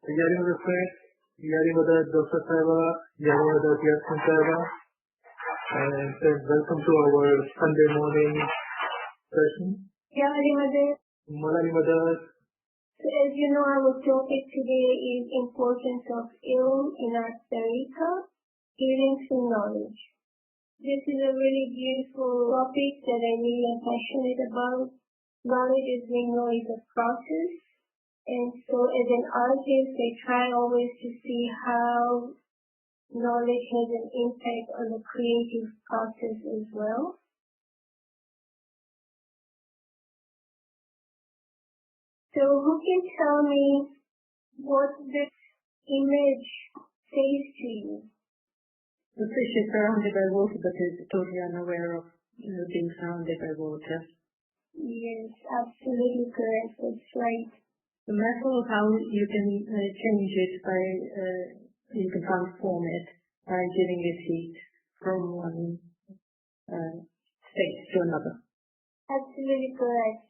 Yarimada friends, Yarimada Dr. Saiba, Yarimada YASMIN Saiba, and welcome to our Sunday morning session. Yarimada. Malarimada. So as you know, our topic today is importance of ilm in our tariqa, healing through knowledge. This is a really beautiful topic that I really am passionate about. Knowledge, as we know, is a process. And so as an artist, I try always to see how knowledge has an impact on the creative process as well. So who can tell me what this image says to you? The fish is surrounded by water but is totally unaware of being surrounded by water. Yes, absolutely correct. That's right. The metal, how you can change it by, you can transform it by giving it heat from one state to another. Absolutely correct.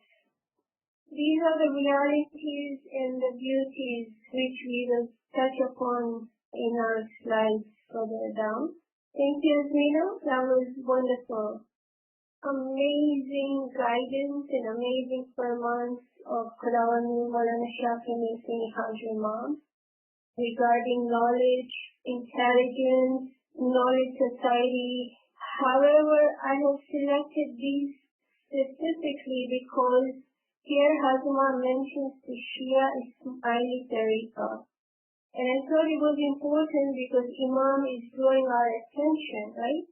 These are the realities and the beauties which we will touch upon in our slides further down. Thank you, Yasmina. That was wonderful. Amazing guidance and amazing firmans of Khudawandi Maulana Shafi Nisani Haji Imam regarding knowledge, intelligence, knowledge society. However, I have selected these specifically because here Hazima mentions the Shia Ismaili Tariqa. And I thought it was important because Imam is drawing our attention, right?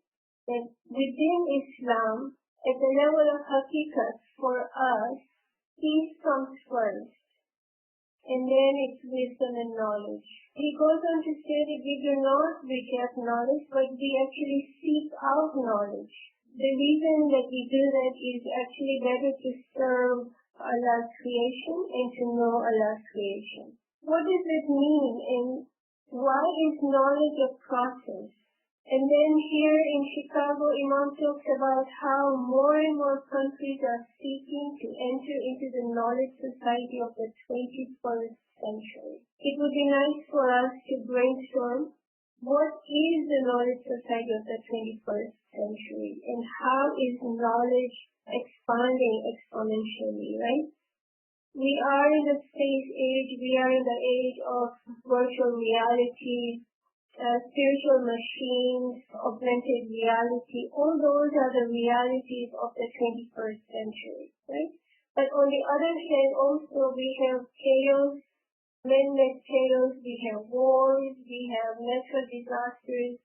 That within Islam, at the level of haqiqat, for us, peace comes first. And then it's wisdom and knowledge. He goes on to say that we do not reject knowledge, but we actually seek out knowledge. The reason that we do that is actually better to serve Allah's creation and to know Allah's creation. What does it mean, and why is knowledge a process? And then here in Chicago, Imam talks about how more and more countries are seeking to enter into the knowledge society of the 21st century. It would be nice for us to brainstorm what is the knowledge society of the 21st century and how is knowledge expanding exponentially, right? We are in the space age, we are in the age of virtual reality, spiritual machines, augmented reality. All those are the realities of the 21st century, right? But on the other hand, also we have chaos, man-made chaos, we have wars, we have natural disasters.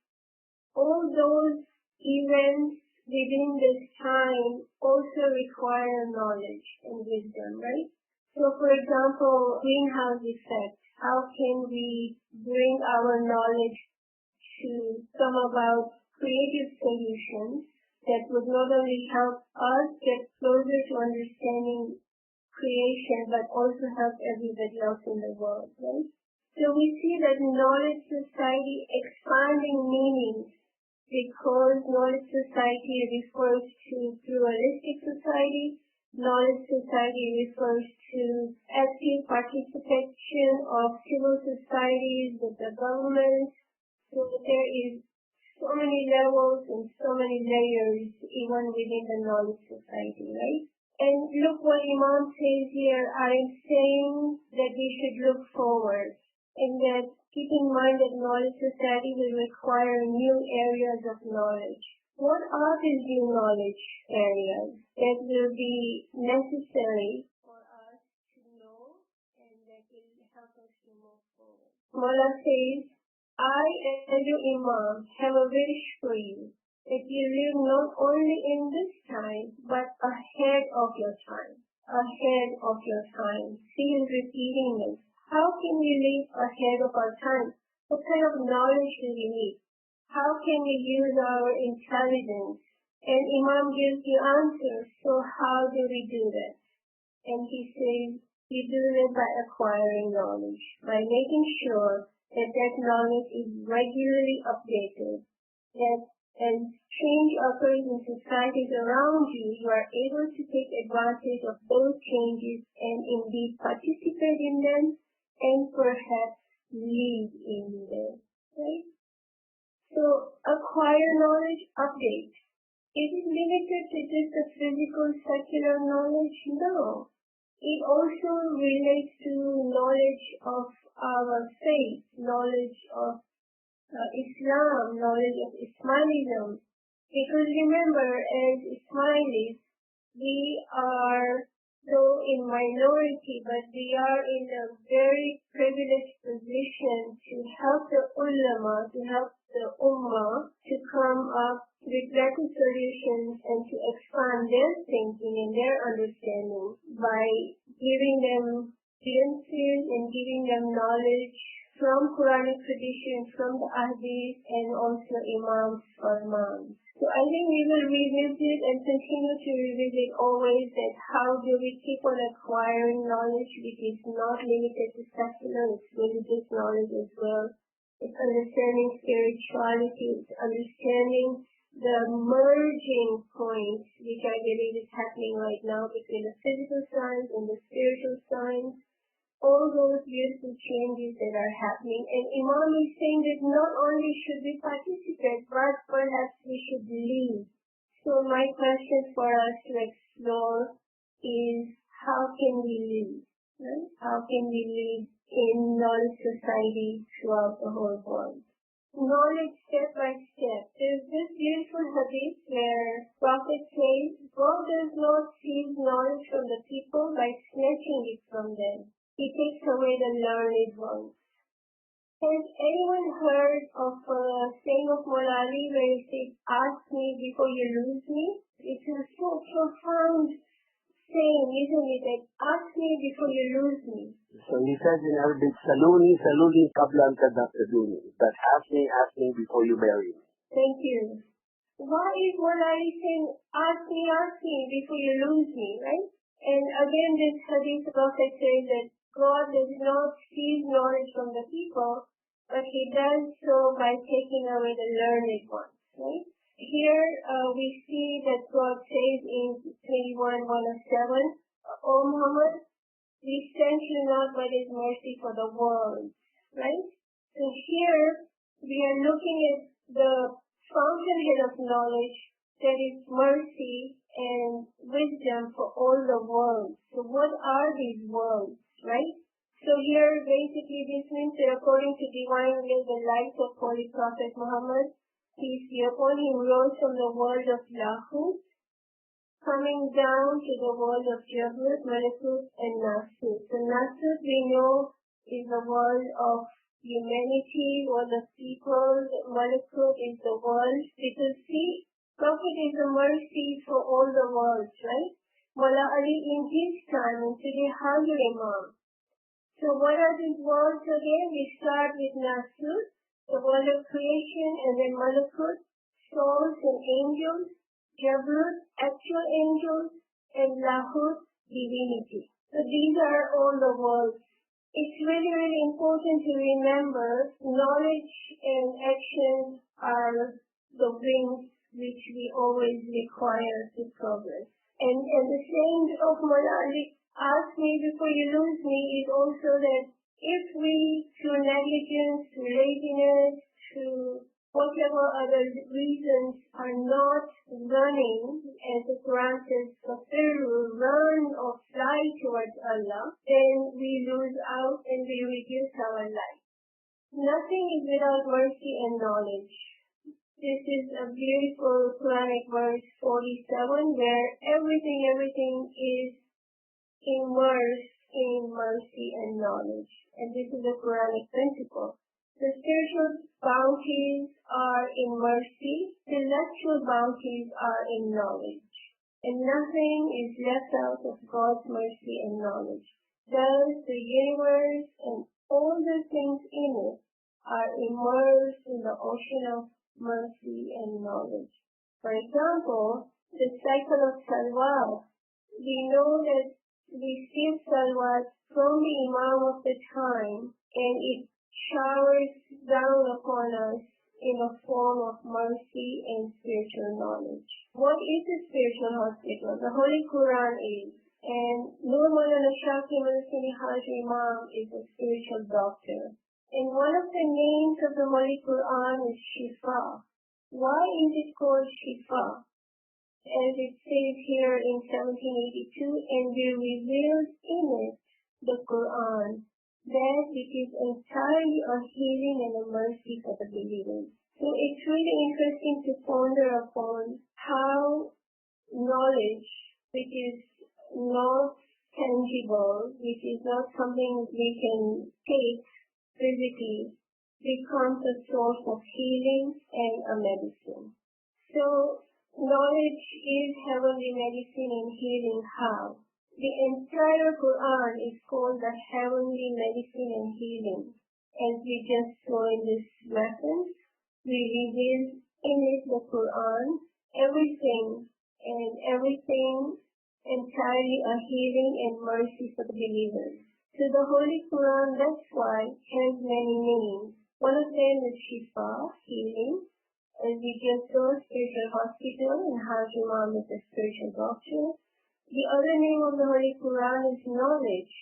All those events within this time also require knowledge and wisdom, right? So for example, greenhouse effect. How can we bring our knowledge to come about creative solutions that would not only help us get closer to understanding creation, but also help everybody else in the world, right? So we see that knowledge society expanding meanings because knowledge society refers to pluralistic society. Knowledge society refers to active participation of civil societies with the government. So there is so many levels and so many layers even within the knowledge society, right? And look what Imam says here. I am saying that we should look forward and that keep in mind that knowledge society will require new areas of knowledge. What are these new knowledge areas that will be necessary for us to know and that will help us to move forward? Mullah says, I as your Imam have a wish for you that you live not only in this time but ahead of your time. Ahead of your time. See him repeating this. How can we live ahead of our time? What kind of knowledge do we need? How can we use our intelligence? And Imam gives the answer, so how do we do that? And he says, we do that by acquiring knowledge, by making sure that that knowledge is regularly updated, that as change occurs in societies around you, you are able to take advantage of those changes and indeed participate in them and perhaps lead in there, right? So acquire knowledge, update. Is it limited to just the physical secular knowledge? No. It also relates to knowledge of our faith, knowledge of Islam, knowledge of Ismailism. Because remember, as Ismailis, we are, though in minority, but we are in a very privileged position to help the ulama, to help the ummah to come up with better solutions and to expand their thinking and their understanding by giving them glimpses and giving them knowledge from Quranic tradition, from the Hadith, and also Imams or Imams. So I think we will revisit and continue to revisit always that how do we keep on acquiring knowledge, which is not limited to secular, it's religious knowledge as well. It's understanding spirituality, it's understanding the merging points, which I believe is happening right now between the physical science and the spiritual science. All those beautiful changes that are happening. And Imam is saying that not only should we participate, but perhaps we should lead. So my question for us to explore is how can we lead? Right? How can we lead in knowledge society throughout the whole world? Knowledge step by step. There's this beautiful hadith where Prophet says, God does not seize knowledge from the people by snatching it from them. He takes away the learned ones. Has anyone heard of a saying of Mullah Ali where he says, ask me before you lose me? It's a so profound saying, isn't it? That ask me before you lose me. So he says in Arabic, Saluni, Saluni, qabla an tadafaduni. That ask me before you marry me. Thank you. Why is Mullah Ali saying, ask me before you lose me, right? And again, this hadith prophet says that God does not seize knowledge from the people, but He does so by taking away the learned ones, right? Here we see that God says in 21:107, O Muhammad, we sent you not by His mercy for the world, right? So here we are looking at the fountainhead of knowledge, that is mercy and wisdom for all the worlds. So what are these worlds? Right? So here basically this means that according to divine will, the light of Holy Prophet Muhammad, peace be upon him, rose from the world of Lahut, coming down to the world of Jabrut, Malakut, and Nasut. So Nasut we know is the world of humanity, world of people. Malakut is the world, because see, Prophet is the mercy for all the worlds, right? Mullah Ali in his time, and today Hazur Imam. So what are these worlds again? We start with Nasut, the world of creation, and then Malakut, souls and angels, Jabrut, actual angels, and Lahut, divinity. So these are all the worlds. It's really, really important to remember knowledge and action are the wings which we always require to progress. And the saying of Mullah Ali, ask me before you lose me, is also that if we, through negligence, through laziness, through whatever other reasons, are not running, as the Quran says, run or fly towards Allah, then we lose out and we reduce our life. Nothing is without mercy and knowledge. This is a beautiful Quranic verse 47 where everything is immersed in mercy and knowledge. And this is a Quranic principle. The spiritual bounties are in mercy, celestial bounties are in knowledge. And nothing is left out of God's mercy and knowledge. Thus, the universe and all the things in it are immersed in the ocean of mercy and knowledge. For example, the cycle of salawat. We know that we receive salawat from the Imam of the time, and it showers down upon us in a form of mercy and spiritual knowledge. What is the spiritual hospital? The Holy Quran is. And Nur Maulana Shah Haji Imam is a spiritual doctor. And one of the names of the Holy Quran is Shifa. Why is it called Shifa? As it says here in 1782, and we revealed in it, the Quran, that it is entirely a healing and a mercy for the believers. So it's really interesting to ponder upon how knowledge, which is not tangible, which is not something we can take physically, becomes a source of healing and a medicine. So knowledge is heavenly medicine and healing. How? The entire Quran is called the heavenly medicine and healing. As we just saw in this reference, we reveal in it the Quran, everything entirely a healing and mercy for the believers. So the Holy Quran, that's why, has many names. One of them is Shifa, healing. As we just saw, spiritual hospital, and Hajj Imam is a spiritual doctor. The other name of the Holy Quran is knowledge,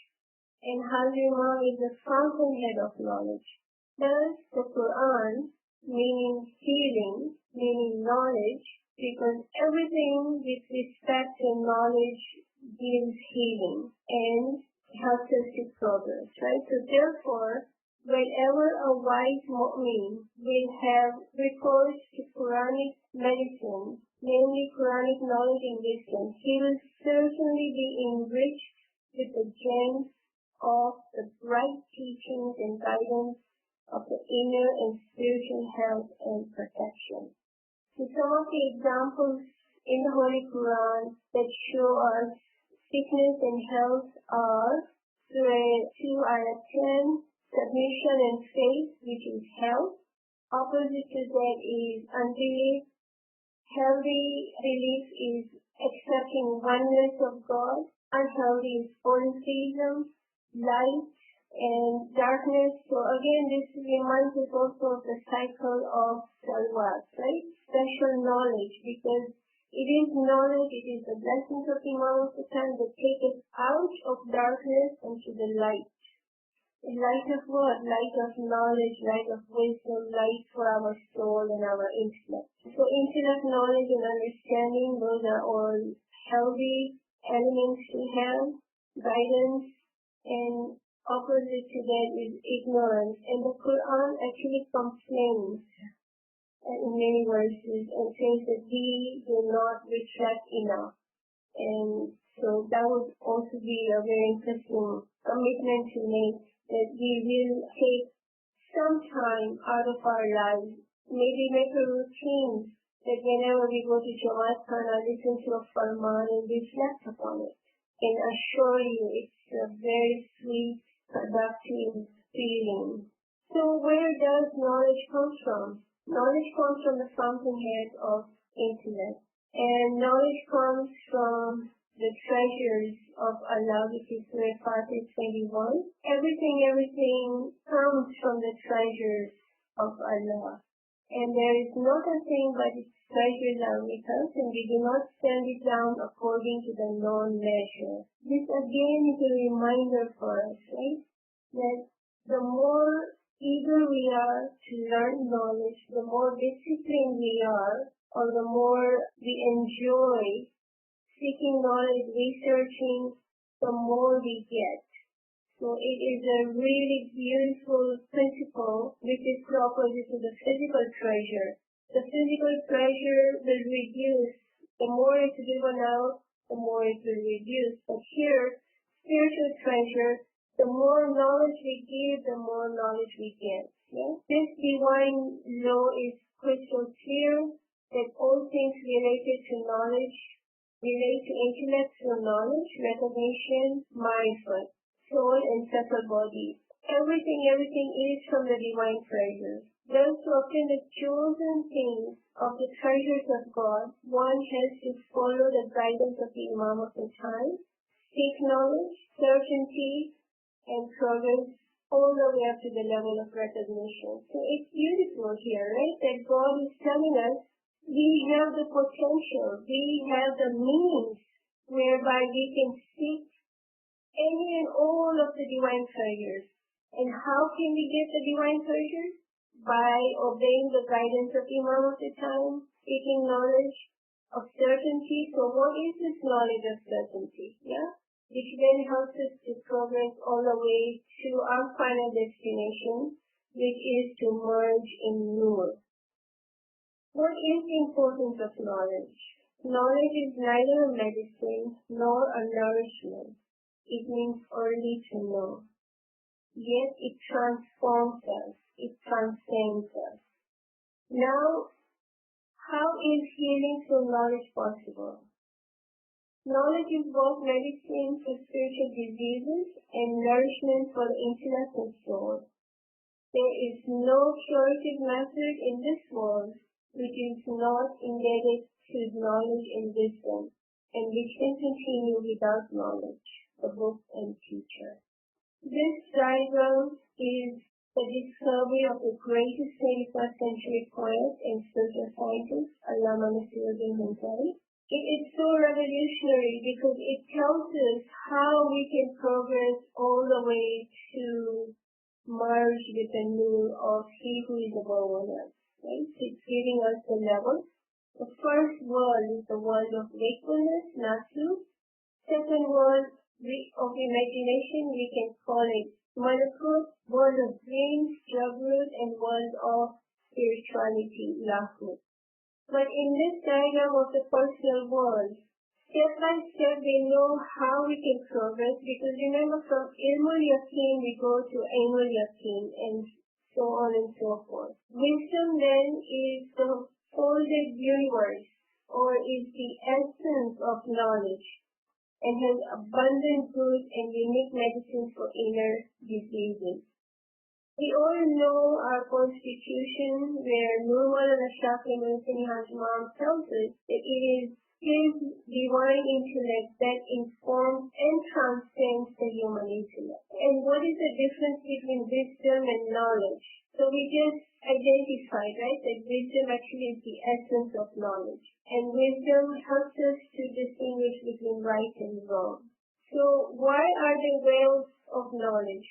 and Hajj Imam is the fountainhead of knowledge. Thus, the Quran, meaning healing, meaning knowledge, because everything with respect to knowledge gives healing and helps us to progress, right? So therefore, whenever a wise mu'min will have recourse to Quranic medicine, namely Quranic knowledge and wisdom, he will certainly be enriched with the gems of the bright teachings and guidance of the inner and spiritual health and protection. So some of the examples in the Holy Quran that show us sickness and health are Surah 2 Ayah 10, submission and faith, which is health. Opposite to that is unbelief. Healthy belief is accepting oneness of God. Unhealthy is polytheism, light and darkness. So again, this reminds us also of the cycle of salawat, right? Special knowledge, because it is knowledge, it is the blessings of Imam of the time that take us out of darkness into the light. Light of what? Light of knowledge, light of wisdom, light for our soul and our intellect. So intellect, knowledge, and understanding, those are all healthy elements to have, guidance, and opposite to that is ignorance. And the Quran actually complains in many verses and says that we do not reflect enough. And so that would also be a very interesting commitment to make, that we will take some time out of our lives, maybe make a routine that whenever we go to Jamaat Khana, listen to a Farman and reflect upon it. And assure you, it's a very sweet, productive feeling. So where does knowledge come from? Knowledge comes from the fountainhead of intellect. And knowledge comes from the treasures of Allah, which is Surah Fatih 21. Everything comes from the treasures of Allah. And there is not a thing but its treasures are with us, and we do not send it down according to the known measure. This again is a reminder for us, right? That the more eager we are to learn knowledge, the more disciplined we are, or the more we enjoy seeking knowledge, researching, the more we get. So it is a really beautiful principle which is opposite to the physical treasure. The physical treasure will reduce. The more it's given out, the more it will reduce. But here, spiritual treasure, the more knowledge we give, the more knowledge we get. Yeah? This divine law is crystal clear that all things related to knowledge relate to intellectual knowledge, recognition, mindful, soul, and subtle body. Everything is from the divine treasures. Thus, to obtain the chosen things of the treasures of God, one has to follow the guidance of the Imam of the time, seek knowledge, certainty, and progress all the way up to the level of recognition. So it's beautiful here, right? That God is telling us we have the potential, we have the means whereby we can seek any and all of the divine treasures. And how can we get the divine pleasure? By obeying the guidance of Imam of the time, seeking knowledge of certainty. So what is this knowledge of certainty? Yeah? Which then helps us to progress all the way to our final destination, which is to merge in Nur. What is the importance of knowledge? Knowledge is neither a medicine nor a nourishment. It means only to know. Yet it transforms us. It transcends us. Now, how is healing through knowledge possible? Knowledge is both medicine for spiritual diseases and nourishment for the intellect and soul. There is no curative method in this world which is not indebted to knowledge and wisdom, and which can continue without knowledge, the book and teacher. This diagram is the discovery of the greatest 21st century poet and spiritual scientist, Allama Nasiruddin Hantari. It is so revolutionary because it tells us how we can progress all the way to merge with the Nur of He who is above all else. Right? It's giving us the level. The first world is the world of wakefulness, Nasu. Second world of imagination, we can call it Malakut, world of dreams, Jabrut, and world of spirituality, Lahut. But in this diagram of the personal world, step by step we know how we can progress, because remember, from Ilmul Yaqeen we go to Ainul Yaqeen and so on and so forth. Wisdom then is the folded universe, or is the essence of knowledge, and has abundant good and unique medicine for inner diseases. We all know our constitution, where Nur Maulana Shafi Muhsin Hajmam tells us that it is his divine intellect that informs and transcends the human intellect. And what is the difference between wisdom and knowledge? So we just identified, right, that wisdom actually is the essence of knowledge. And wisdom helps us to distinguish between right and wrong. So why are there wells of knowledge?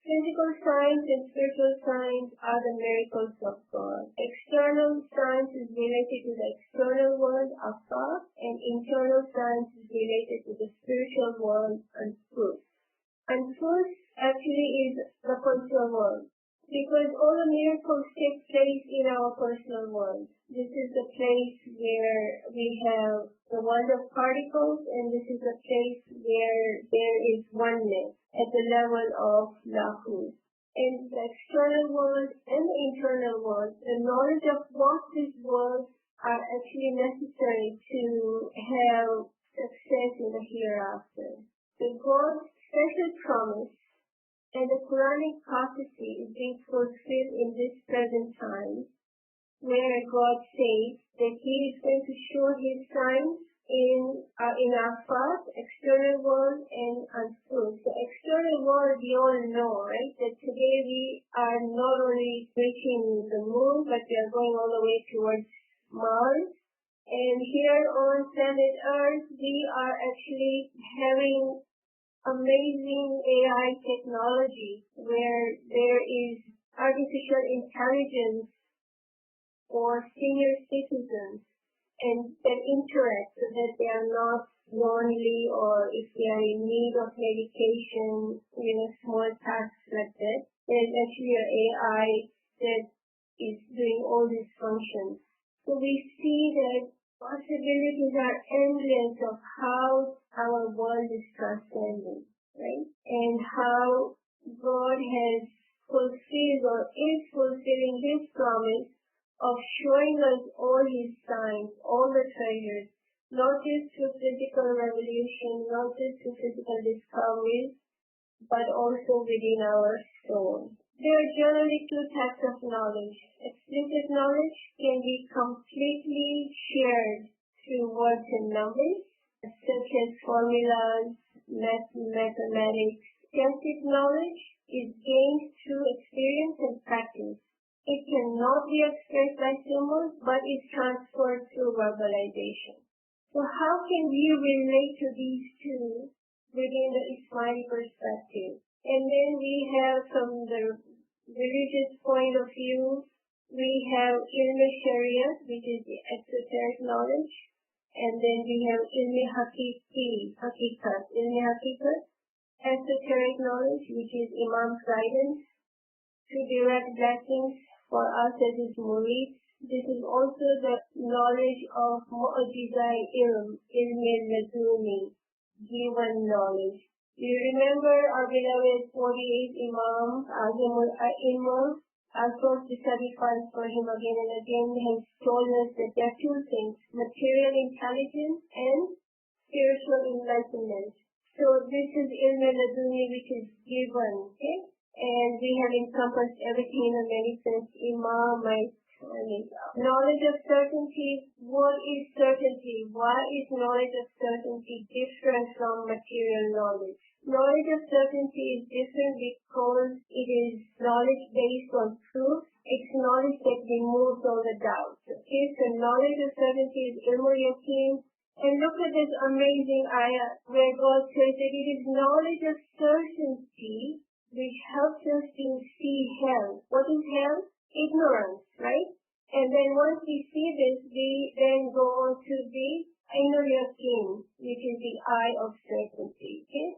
Physical science and spiritual science are the miracles of God. External science is related to the external world, afar, and internal science is related to the spiritual world, Anfus. Anfus actually is the personal world, because all the miracles take place in our personal world. This is the place where we have the world of particles, and this is the place where there is oneness at the level of Lahut. In the external world and the internal world, the knowledge of both these worlds are actually necessary to have success in the hereafter. The God's special promise and the Quranic prophecy is being fulfilled in this present time, where God says that He is going to show His signs in our past, external world, and Anfus. The external world, we all know, right, that today we are not only reaching the moon, but we are going all the way towards Mars. And here on planet Earth, we are actually having amazing AI technology where there is artificial intelligence for senior citizens, and that interact so that they are not lonely, or if they are in need of medication, small tasks like that. There's actually an AI that is doing all these functions. So we see that possibilities are endless of how our world is transcending, right? And how God has fulfilled or is fulfilling His promise of showing us all His signs, all the treasures, not just through physical revolution, not just through physical discoveries, but also within our soul. There are generally two types of knowledge. Explicit knowledge can be completely shared through words and numbers, such as formulas, mathematics. Tacit knowledge is gained through experience and practice. It cannot be expressed by symbols, but is transferred through verbalization. So how can we relate to these two within the Ismaili perspective? And then we have, from the religious point of view, we have ilmi sharia, which is the exoteric knowledge, and then we have ilmi hakikat, esoteric knowledge, which is Imam's guidance to direct blessings for us as his murids. This is also the knowledge of mu'jizai ilmi laduni, given knowledge. You remember our beloved 48th Imam, Azimul A'imah, our source to study funds for him again and again, has told us that there are two things, material intelligence and spiritual enlightenment. So this is ilmi laduni, which is given, okay? And we have encompassed everything in a many sense. Knowledge of certainty. What is certainty? Why is knowledge of certainty different from material knowledge? Knowledge of certainty is different because it is knowledge based on proof. It's knowledge that removes all the doubts. Okay, so knowledge of certainty is ilmul yaqeen. And look at this amazing ayah where God says that it is knowledge of certainty which helps us to see hell. What is hell? Ignorance, right? And then once we see this, we then go on to the ainul yaqeen, which is the eye of certainty. Okay?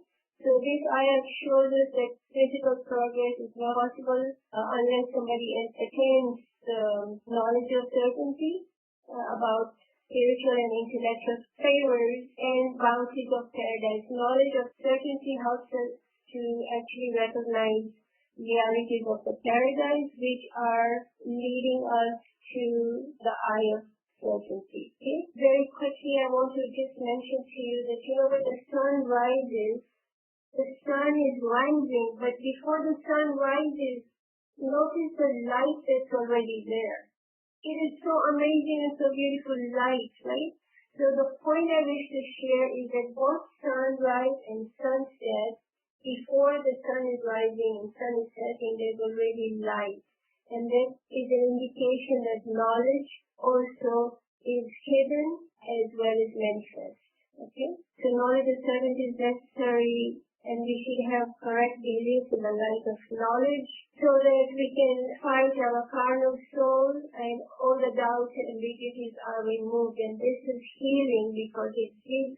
So this ayah shows us that physical progress is not possible unless somebody attains the knowledge of certainty about spiritual and intellectual favors and bounties of paradise. Knowledge of certainty helps us to actually recognize realities of the paradise, which are leading us to the eye of certainty. Okay? Very quickly, I want to just mention to you that when the sun rises, the sun is rising, but before the sun rises, notice the light that's already there. It is so amazing and so beautiful light, right? So the point I wish to share is that both sunrise and sunset, before the sun is rising and sun is setting, there's already light. And that is an indication that knowledge also is hidden as well as manifest. Okay? So knowledge of certainty is necessary, and we should have correct belief in the light of knowledge so that we can fight our carnal soul and all the doubts and ambiguities are removed. And this is healing because it gives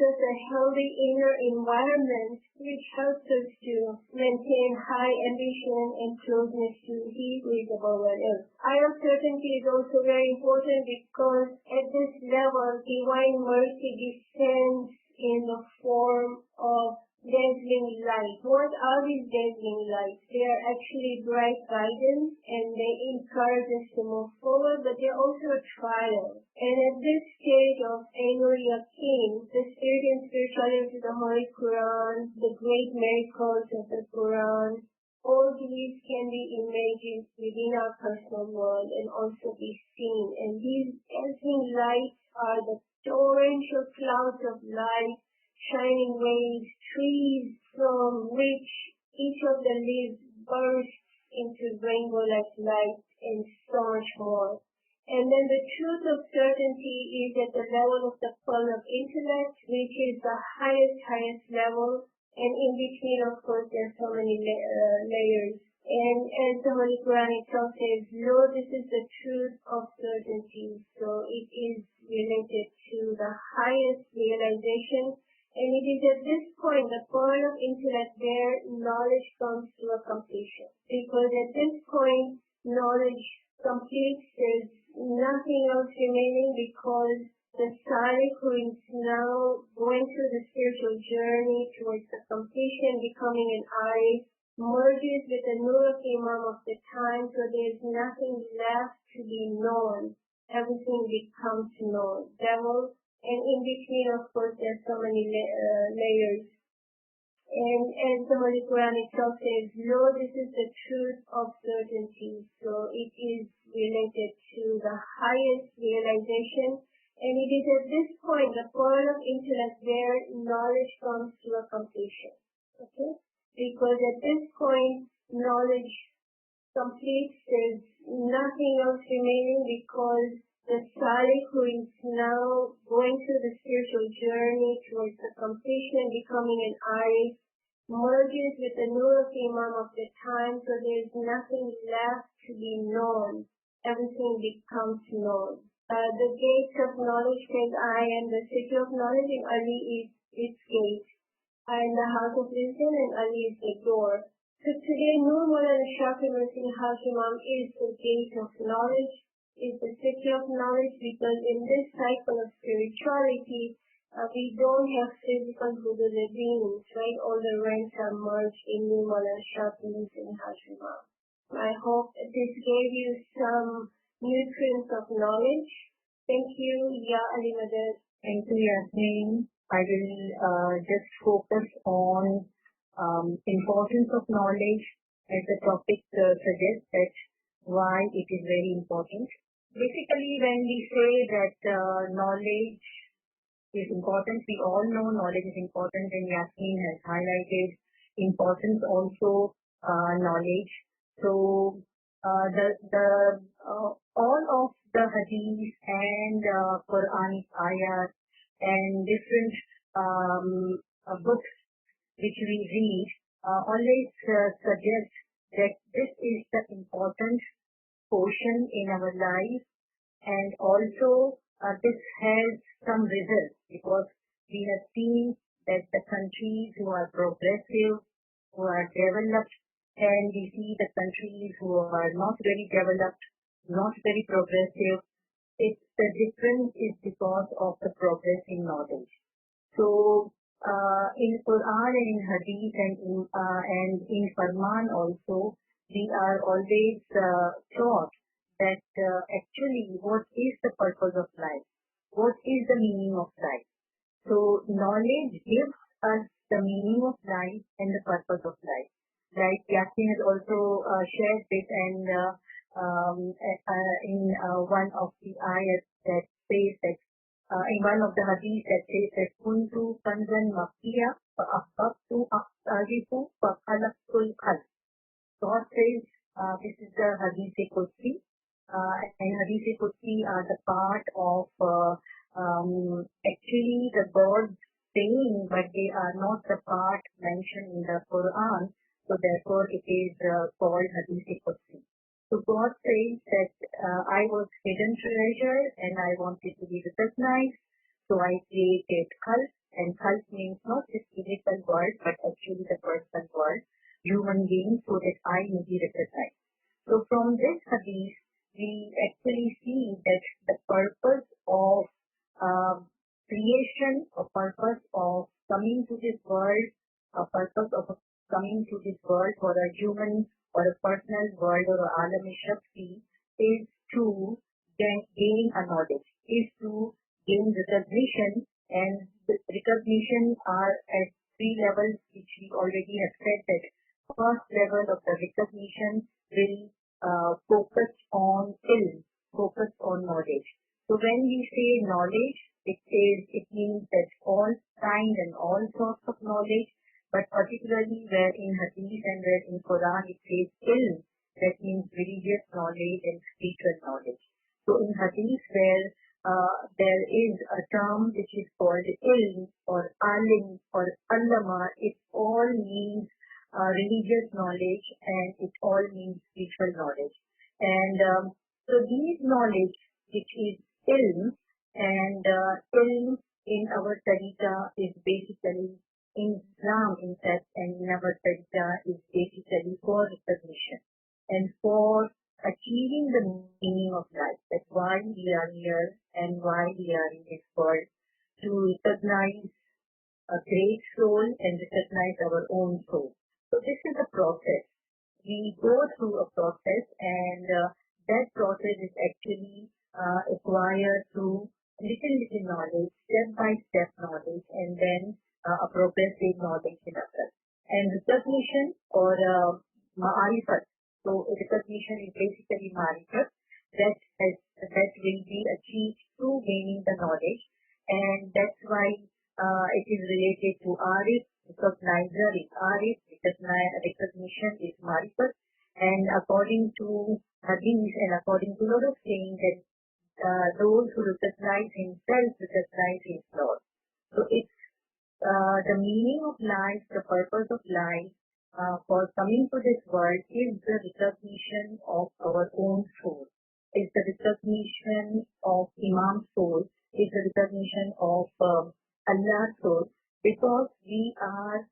us a healthy inner environment which helps us to maintain high ambition and closeness to He who is above all else. Eye of certainty is also very important because at this level, divine mercy descends in the form of dazzling light. What are these dazzling lights? They are actually bright guidance and they encourage us to move forward, but they're also a trial. And at this stage of ainul yaqeen, the spirit and spirituality of the Holy Quran, the great miracles of the Quran, all these can be imagined within our personal world and also be seen. And these dazzling lights are the torrential clouds of light, shining waves, trees from which each of the leaves bursts into rainbow-like light, and so much more. And then the truth of certainty is at the level of the pearl of intellect, which is the highest level, and in between, of course, there are so many layers. And as the Holy Quran itself says, Lord, this is the truth of certainty. So it is related to the highest realization. And it is at this point, the pearl of intellect, where knowledge comes to a completion. Because at this point, knowledge completes, there's nothing else remaining because the Salik who is now going through the spiritual journey towards the completion, becoming an Arif, merges with the Nur of Imam of the time, so there's nothing left to be known. Everything becomes known. And in between, of course, there are so many layers. And as the Holy Quran itself says, Lord, this is the truth of certainty. So it is related to the highest realization. And it is at this point, the pearl of intellect, where knowledge comes to a completion. Okay? Because at this point, knowledge completes, there's nothing else remaining because the Salik who is now going through the spiritual journey towards the completion, becoming an Arif, merges with the nur of Imam of the time, so there is nothing left to be known. Everything becomes known. The gates of knowledge says I, and the city of knowledge in Ali is its gate. I am the house of wisdom and Ali is the door. So today Nur Maulana Shafi Nuruddin Haj Imam is the gate of knowledge, is the city of knowledge, because in this cycle of spirituality, we don't have physical hududa beings, right? All the ranks are merged in Nur Maulana Shafi Nuruddin Haj Imam. I hope this gave you some nutrients of knowledge. Thank you, Ya Ali Madad. Thank you, Yasmin. I will just focus on importance of knowledge as the topic suggests, that why it is very important. Basically, when we say that knowledge is important, we all know knowledge is important, and Yasmin has highlighted importance also knowledge. So all of the hadith and Quranic ayat and different books which we read always suggest that this is the important portion in our life, and also this has some results, because we have seen that the countries who are progressive, who are developed, and we see the countries who are not very developed, not very progressive, the difference is because of the progress in knowledge. So in Quran and in Hadith and in Farman also, we are always taught that actually what is the purpose of life? What is the meaning of life? So knowledge gives us the meaning of life and the purpose of life. Like Yasmin has also shared this, and in one of the ayats that says that in one of the hadith that says that kuntu kanzan makiya fa ahbabtu a'tarifu fa khalaqtul khalq. God says this is the hadith Qudsi, and hadith Qudsi are the part of actually the God saying, but they are not the part mentioned in the Quran. So therefore it is called hadith Qudsi. So God says that I was hidden treasure and I wanted to be recognized. So I created Khalq, and Khalq means not just physical world, but actually the personal world, human beings, so that I may be recognized. So from this hadith, we actually see that the purpose of creation, a purpose of coming to this world, a purpose of coming to this world for a human or a personal world or a alam-e-shakti is to gain a knowledge, is to gain recognition, and the recognition are at three levels, which we already have said that first level of the recognition will focus on ilm, focus on knowledge. So when we say knowledge, it means that all kinds and all sorts of knowledge, but particularly where in Hadith and where in Quran it says ilm, that means religious knowledge and spiritual knowledge. So in Hadith where there is a term which is called ilm or alim or allama, it all means religious knowledge and it all means spiritual knowledge. And so these knowledge which is ilm, and ilm in our tariqah is basically in Islam, in fact, and in our tariqah is basically for recognition and for achieving the meaning of life. That's why we are here and why we are in this world, to recognize a great soul and recognize our own soul. So this is a process. We go through a process, and that process is actually acquired through little knowledge, step-by-step knowledge, and then a progressive knowledge in others. And recognition or ma'arifat. So recognition is basically ma'arifat that will be achieved through gaining the knowledge, and that's why it is related to arif. Recognizer is arif, recognition is ma'arifat, and according to hadith and according to lot of saying that those who recognize himself recognize his Lord. So it's the meaning of life, the purpose of life, for coming to this world is the recognition of our own soul, is the recognition of Imam's soul, is the recognition of Allah's soul, because we are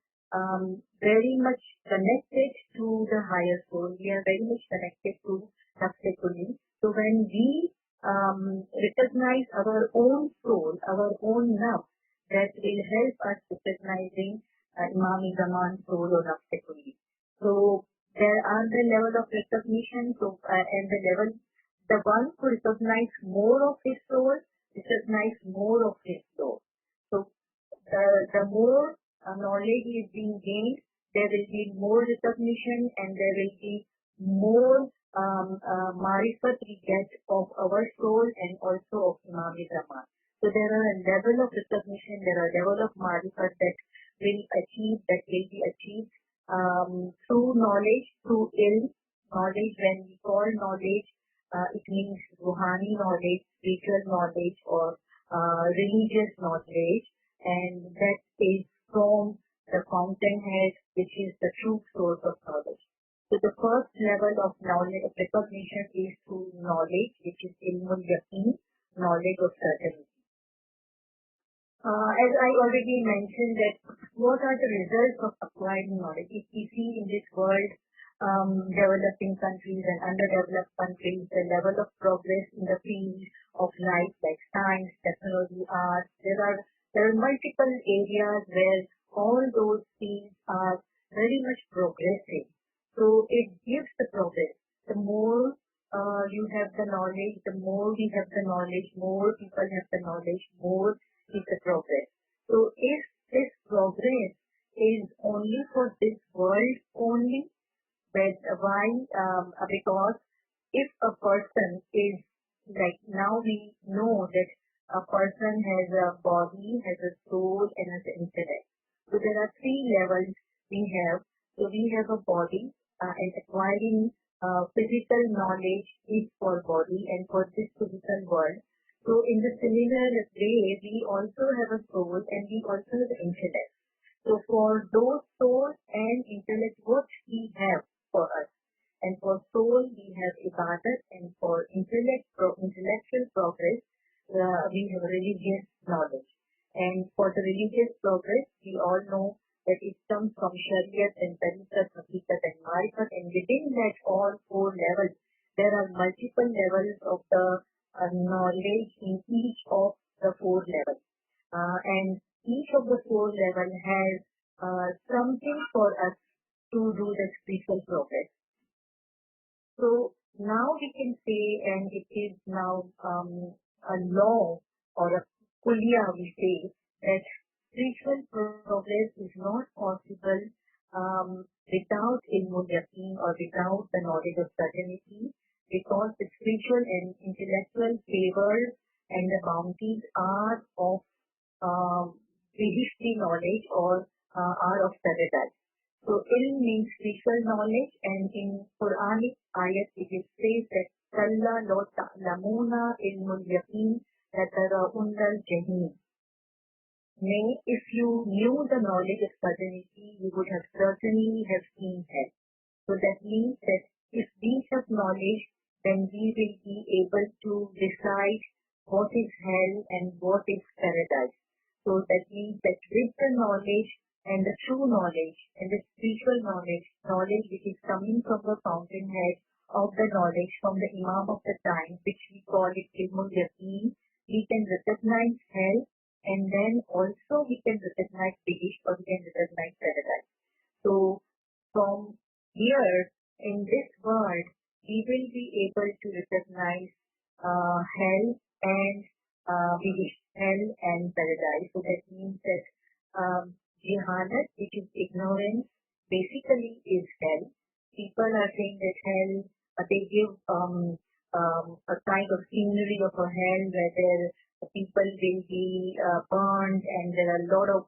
very much connected to the higher soul. We are very much connected to Nafs-e-Kulli. So when we recognize our own soul, our own nafs, that will help us recognizing Imam Zaman's soul or Nafs-e-Kulli. So there are the level of recognition, and the one who recognize more of his soul, recognize more of his soul. So the more knowledge is being gained, there will be more recognition and there will be more marifat we get of our soul and also of Imam Zaman. So there are a level of recognition, there are a level of marifat that will be achieved through knowledge, through ilm. Knowledge, when we call knowledge, it means ruhani knowledge, spiritual knowledge, or religious knowledge, and that is from the fountainhead, which is the true source of knowledge. So the first level of knowledge, of recognition, is through knowledge, which is ilmul yaqeen, knowledge of certainty. As I already mentioned, that what are the results of acquiring knowledge? If we see in this world, developing countries and underdeveloped countries, the level of progress in the field of life like science, technology, art, there are multiple areas where all those fields are very much progressive. So it gives the progress. The more you have the knowledge, the more we have the knowledge, more people have the knowledge, more is the progress. So if this progress is only for this world only, but why? Because if a person is, like now we know that a person has a body, has a soul, and has an intellect. So there are three levels we have. So we have a body, and acquiring physical knowledge is for body and for this physical world. So in the similar way, we also have a soul and we also have intellect. So for those soul and intellect, what we have for us, and for soul we have ibadat, and for intellectual progress we have religious knowledge. And for the religious progress, we all know that it comes from Shariat and Tariqat, Haqiqat and Marifat, and within that all four levels, there are multiple levels of the knowledge in each of the four levels. And each of the four levels has something for us to do the spiritual progress. So now we can say, and it is now a law or a kuliya, we say, that spiritual progress is not possible without ilmul yaqeen or without the knowledge of certainty, because the spiritual and intellectual favors and the bounties are of behishti knowledge or are of paradise. So ilm means spiritual knowledge, and in Quranic ayat it is says that Kalla lo ta'lamuna ilmul yaqeen lataraunal jaheen. Nay, if you knew the knowledge of certainty, you would have certainly have seen hell. So that means that if we have knowledge, then we will be able to decide what is hell and what is paradise. So that means that with the knowledge and the true knowledge and the spiritual knowledge which is coming from the fountainhead of the knowledge from the Imam of the time, which we call it ilmul yaqeen, we can recognize hell, and then also we can recognize Bihish, or we can recognize paradise. So from here in this world, we will be able to recognize hell and Bihish, hell and paradise. So that means that Jihalat, which is ignorance, basically is hell. People are saying that hell, they give a kind of scenery of a hell where people will be burned and there are a lot of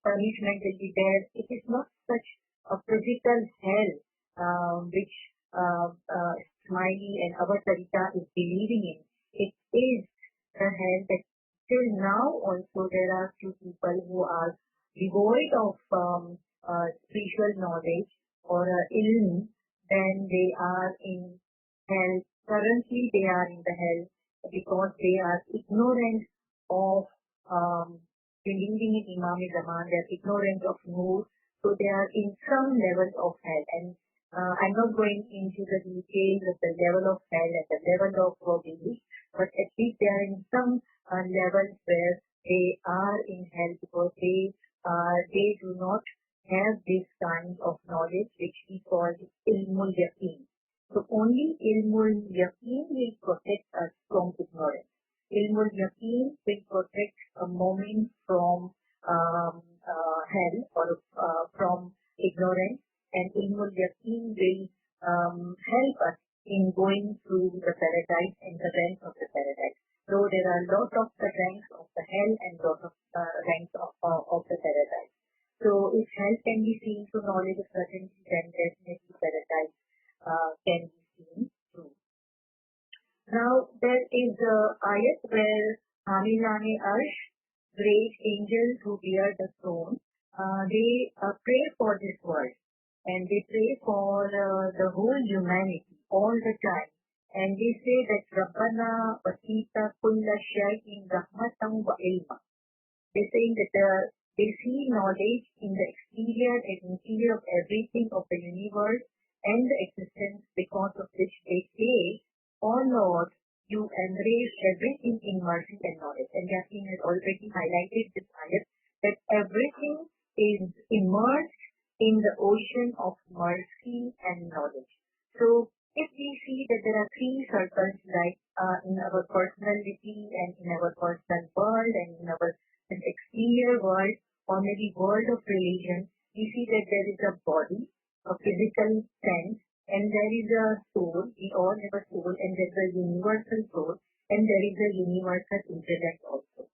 punishment will be there. It is not such a physical hell which Ismaili and our Tarika is believing in. It is the hell that till now also there are few people who are devoid of spiritual knowledge or ilm, then they are in hell. Currently, they are in the hell because they are ignorant of believing in Imam Zaman. They are ignorant of Noor, so they are in some level of hell. And I'm not going into the details of the level of hell and the level of belief, but at least they are in some levels where they are in hell because they do not have this kind of knowledge which we call ilmul yaqeen. So only ilmul yaqeen will protect us from ignorance. Ilmul yaqeen will protect a moment from hell or from ignorance, and ilmul yaqeen will help us in going through the paradise and the ranks of the paradise. So there are lot of the ranks of the hell and lot of ranks of the paradise. So if hell can be seen through knowledge of certainty, then definitely paradise can be seen too. Now there is a ayat where Hamilane Arsh, great angels who bear the throne, they pray for this world and they pray for the whole humanity all the time. And they say that Rabbana wasita kulla shay'in rahmatan wa ilma. They saying that they see knowledge in the exterior and interior of everything of the universe and the existence, because of which they say, "Oh Lord, you embrace everything in mercy and knowledge." And Yasmin has already highlighted this ayat that everything is immersed in the ocean of mercy and knowledge. So if we see that there are three circles, like in our personality and in our personal world and in our exterior world or maybe world of religion, we see that there is a body, a physical sense, and there is a soul. We all have a soul, and there is a universal soul, and there is a universal intellect also.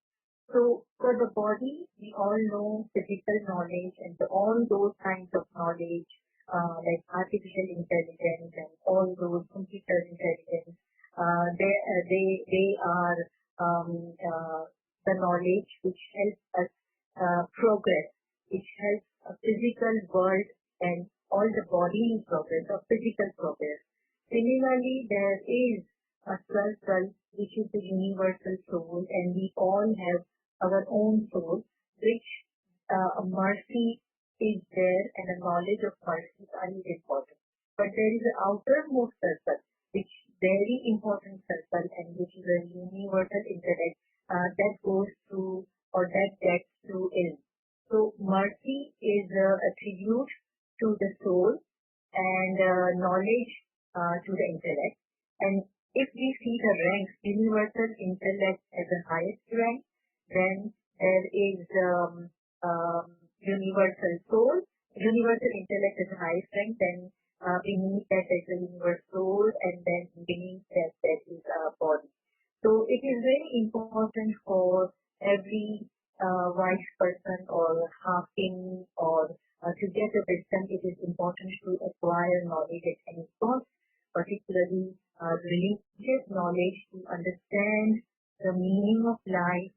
So for the body, we all know physical knowledge and all those kinds of knowledge, like artificial intelligence and all those computer intelligence. They are the knowledge which helps us progress, which helps a physical world and all the bodily progress or physical progress. Similarly, there is a circle which is the universal soul, and we all have our own soul, which mercy is there and a knowledge of mercy are important. But there is an outermost circle, which very important circle, and which is a universal intellect that goes through or that gets through ilm. So mercy is a tribute to the soul and knowledge to the intellect. And if we see the ranks, universal intellect as the highest rank, then there is universal soul, universal intellect as the highest rank, then beneath that there is a universal soul, and then beneath that there is a body. So it is very important for every wise person or hakim or to get a wisdom. It is important to acquire knowledge at any cost, particularly religious knowledge, to understand the meaning of life,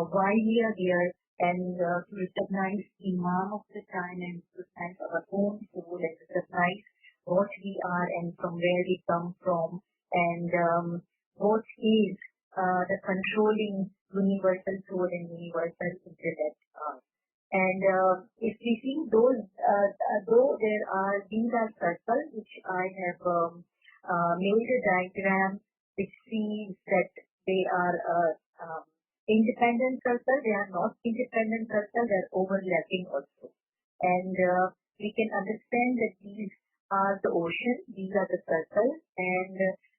why we are here, and to recognize the Imam of the time and to recognize our own soul and recognize what we are and from where we come from, and what is the controlling universal soul and universal intellect are. And if we see those, though there are these are circles which I have made a diagram which sees that they are independent circles. They are not independent circles. They are overlapping also. And we can understand that these are the ocean. These are the circles, and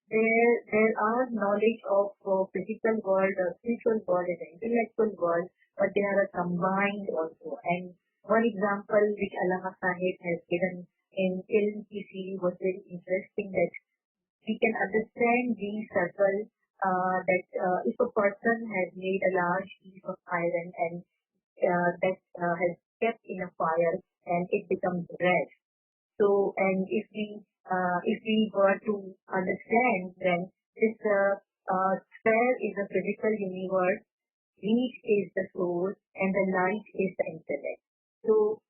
there are knowledge of physical world, spiritual world, and intellectual world, but they are combined also. And one example which Allama Sahib has given in Ilm PC was very interesting, that we can understand these circles that if a person has made a large piece of iron and that has kept in a fire and it becomes red. So, and if we were to understand, then this sphere is a physical universe. heat is the soul, and the light is the intellect. So,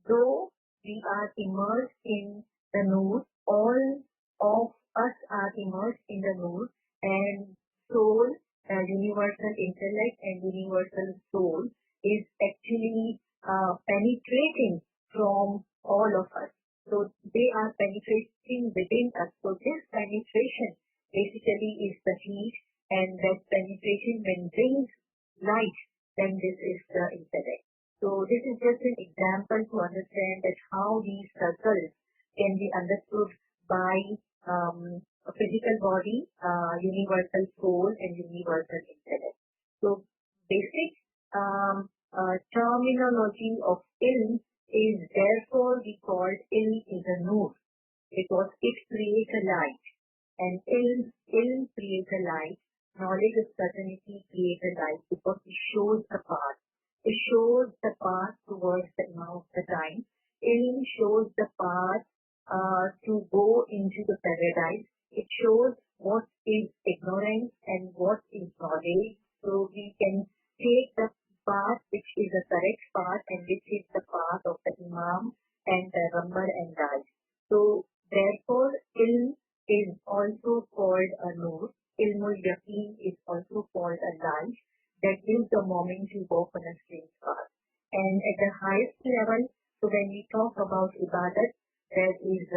though we are immersed in the Noor, all of us are immersed in the Noor, and soul, universal intellect and universal soul is actually penetrating from all of us. So they are penetrating within us. So this penetration basically is the heat, and that penetration when brings light, then this is the intellect. So this is just an example to understand that how these circles can be understood by a physical body, universal soul, and universal intellect. So basic terminology of ilm is therefore we called ilm is a nur, because it creates a light, and ilm creates a light. Knowledge of certainty creates a light because it shows the path. It shows the path towards the Imam of the time. Ilm shows the path to go into the paradise. It shows what is ignorance and what is knowledge. So we can take the path which is the correct path and which is the path of the Imam and the Rambar and Raj. So therefore ilm is also called a nur. Ilmul Yaqeen is also called a light that gives the moment to walk on a straight path. And at the highest level, so when we talk about ibadat, there is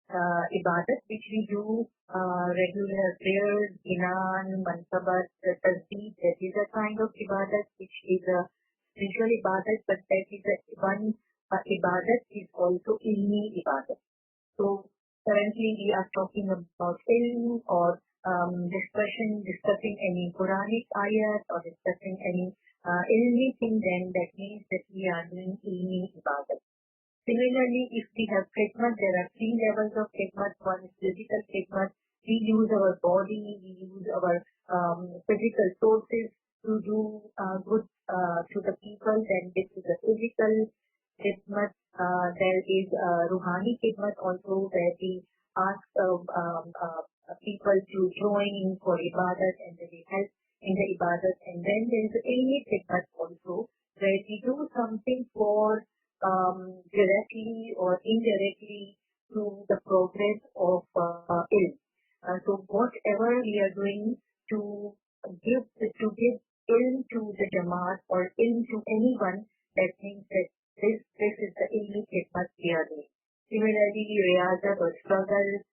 ibadat which we do, regular prayers, inan, mansabat, tasdeed. That is a kind of ibadat which is a spiritual ibadat, but that is one ibadat is also ilmi ibadat. So currently we are talking about ilm or discussing any Quranic ayat or discussing any ilmi thing, then that means that we are doing ilmi ibadat. Similarly, if we have khidmat, there are 3 levels of khidmat. One is physical khidmat. We use our body, we use our physical sources to do good to the people. Then this is a physical khidmat. There is Ruhani khidmat also, where we ask people to join in for ibadat and then we help in the ibadat. And then there is ilmi khidmat also, where we do something for directly or indirectly to the progress of ilm. So whatever we are doing to give ilm to the Jamaat or ilm to anyone, that means that this is the ilmi khidmat we are doing. Similarly, riyazat or struggle,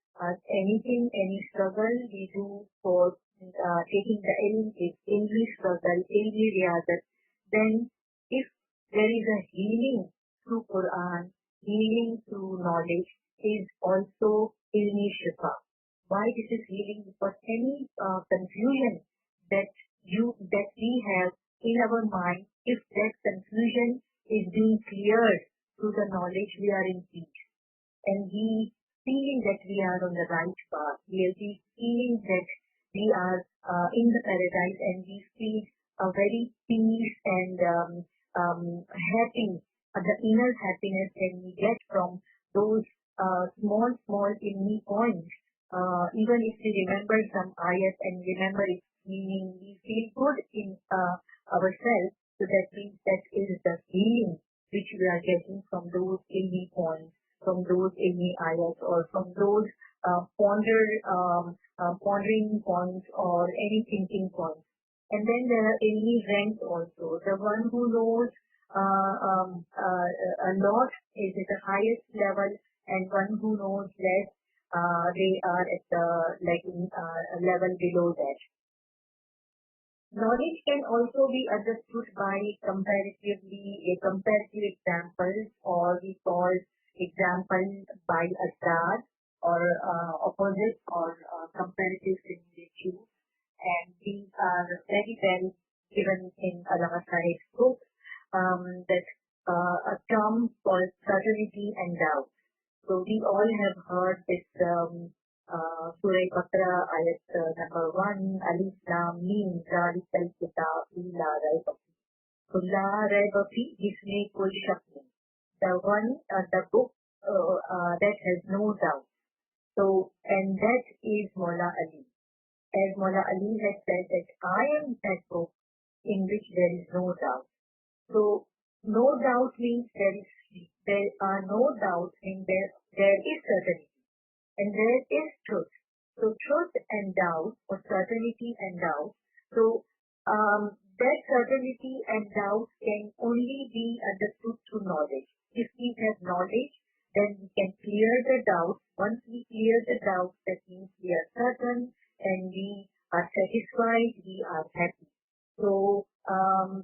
any struggle we do for taking the ilm is ilmi struggle, ilmi riyazat. Then if there is a healing through Quran, healing through knowledge is also ilmi shifa. Why this is healing? Because any confusion that we have in our mind, if that confusion is being cleared through the knowledge, we are in peace. And we feeling that we are on the right path. We are feeling that we are in the paradise, and we feel a very peace and happy, the inner happiness that we get from those small ilmi points. Even if we remember some ayat and remember its meaning, we feel good in ourselves. So that means that is the healing which we are getting from those ilmi points, from those ilmi ayats, or from those pondering points or any thinking points. And then there are ilmi ranks also. The one who knows a lot is at the highest level, and one who knows less, they are at the level below that. Knowledge can also be understood by comparative examples, or we call example by asdad, or opposite, or comparative similitude. And these are very well given in Allama Sahib's book, that a term called certainty and doubt. So we all have heard this Surah Baqarah ayat number 1, Alif Lam Mim, Zalikal Kitab La Raiba Fi. So La Raiba Fi, jisme koi shak nahi. The book that has no doubt. So, and that is Maula Ali. As Maula Ali has said that I am that book in in which there is no doubt. So no doubt means there are no doubts in there is certainty and there is truth. So truth and doubt, or certainty and doubt. So that certainty and doubt can only be understood through knowledge. If we have knowledge, then we can clear the doubt. Once we clear the doubt, that means we are certain and we are satisfied, we are happy. So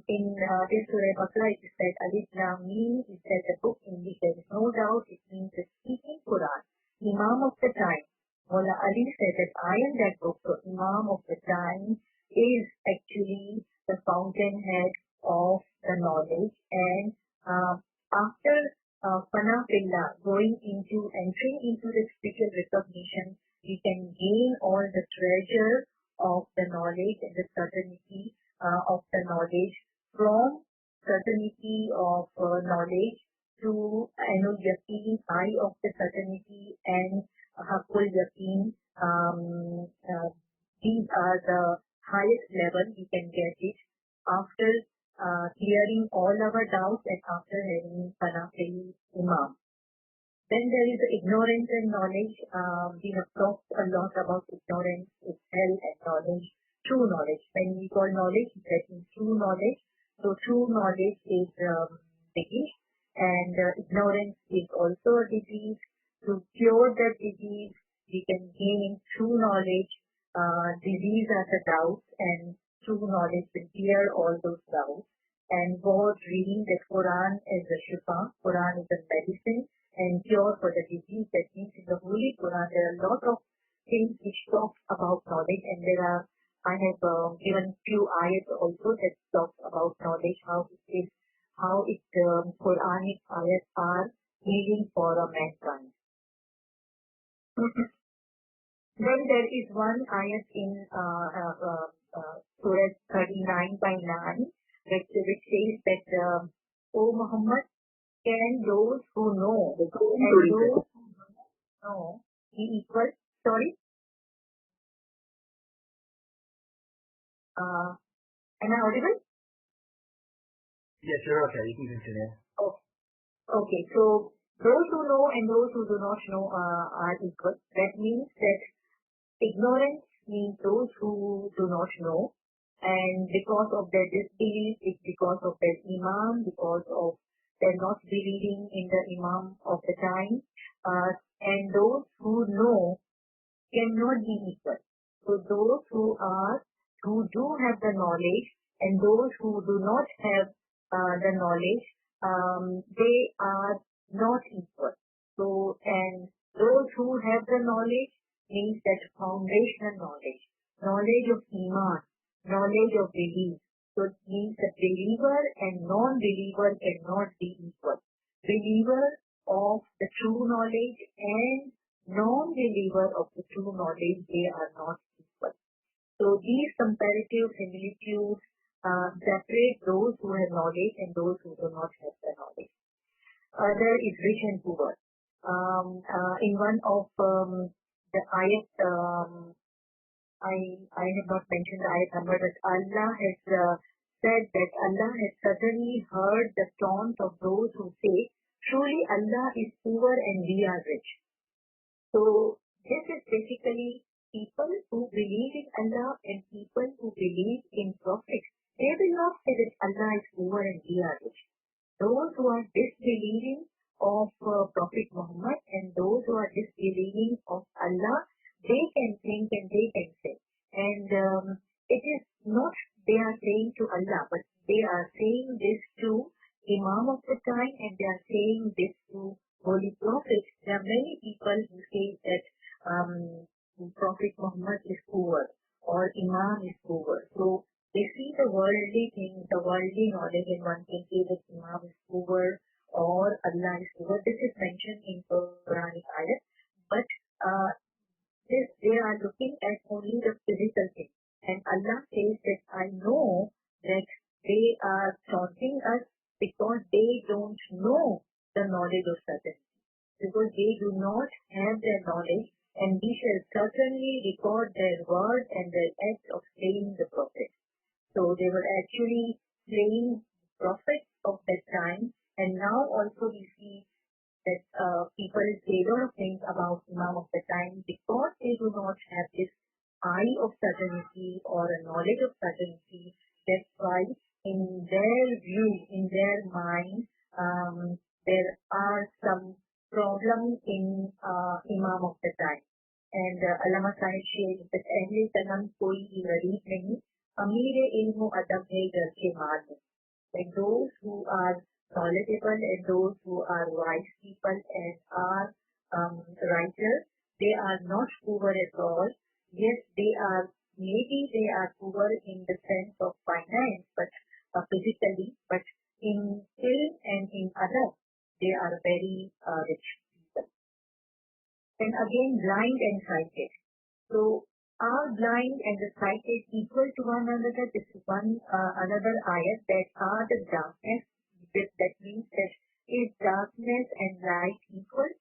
in this Surah Baqarah, it is said, Alif Lam Mim is said a book in which there is no doubt. It means the speaking Quran, Imam of the time. Mullah Ali said that I am that book, so Imam of the time is actually the fountainhead of the knowledge. And after Fanafillah, entering into the spiritual recognition, we can gain all the treasure of the knowledge and the certainty of the knowledge, from certainty of knowledge to Ainul Yaqeen, eye of the certainty, and Haqqul Yaqeen. These are the highest level we can get it after clearing all our doubts and after having Fanafil Imam. Then there is ignorance and knowledge. We have talked a lot about ignorance itself and knowledge, true knowledge. When we call knowledge, that means true knowledge. So true knowledge is disease, and ignorance is also a disease. To cure that disease, we can gain true knowledge. Disease are the doubts, and true knowledge will clear all those doubts. And God reading the Quran as a shifa, Quran is a medicine and cure for the disease. That means in the Holy Quran there are a lot of things which talk about knowledge, and I have given few ayats also that talk about knowledge, how Quranic ayats are healing for a mankind. Then there is one ayat in Surah 39 by 9, which says that, O Muhammad, can those who know and those who don't know be equal? Sorry? Am I audible? Yes, you're okay. You can continue. Oh, okay. So those who know and those who do not know are equal. That means that ignorance means those who do not know, and because of their disbelief, it's because of their Imam, because of their not believing in the Imam of the time, and those who know cannot be equal. So those who do have the knowledge and those who do not have the knowledge, they are not equal. So, and those who have the knowledge means that foundational knowledge of Iman, knowledge of belief. So it means that believer and non-believer cannot be equal. Believer of the true knowledge and non-believer of the true knowledge, they are not equal. So these comparative similitudes separate those who have knowledge and those who do not have the knowledge. There is rich and poor. In one of the ayat, I have not mentioned the ayat number, but Allah has said that Allah has certainly heard the taunt of those who say, truly Allah is poor and we are rich. So this is basically people who believe in Allah and people who believe in prophets. They will not say that Allah is poor and we are rich. Those who are disbelieving of Prophet Muhammad and those who are disbelieving of Allah, they can think and they can say. And it is not they are saying to Allah, but they are saying this to Imam of the time, and they are saying this to Holy Prophet. There are many people who say that Prophet Muhammad is poor or Imam is poor. So they see the worldly things, the worldly knowledge, and one can say that Imam is poor or Allah is poor. This is mentioned in Quranic ayat, but they are looking at only the physical thing. And Allah says that I know that they are taunting us because they don't know the knowledge of certainty. Because they do not have their knowledge, and we shall certainly record their word and their act of slaying the Prophet. So they were actually playing prophets of that time. And now also we see that people say a lot of things about Imam of the time because they do not have this eye of certainty or a knowledge of certainty. That's why in their view, in their mind, there are some problems in Imam of the time. And Allama Sahib says that Ahle Sanam koi gharib nahi, Amir ilmu adab hai ghar ke maal. Like those who are knowledgeable and those who are wise people and are writers, they are not poor at all. Yes, maybe they are poor in the sense of finance, but physically, but in film and in other, they are very rich people. And again, blind and sighted. So are blind and the sighted equal to one another? This is one another ayat that are the darkness. That means that is darkness and light equal?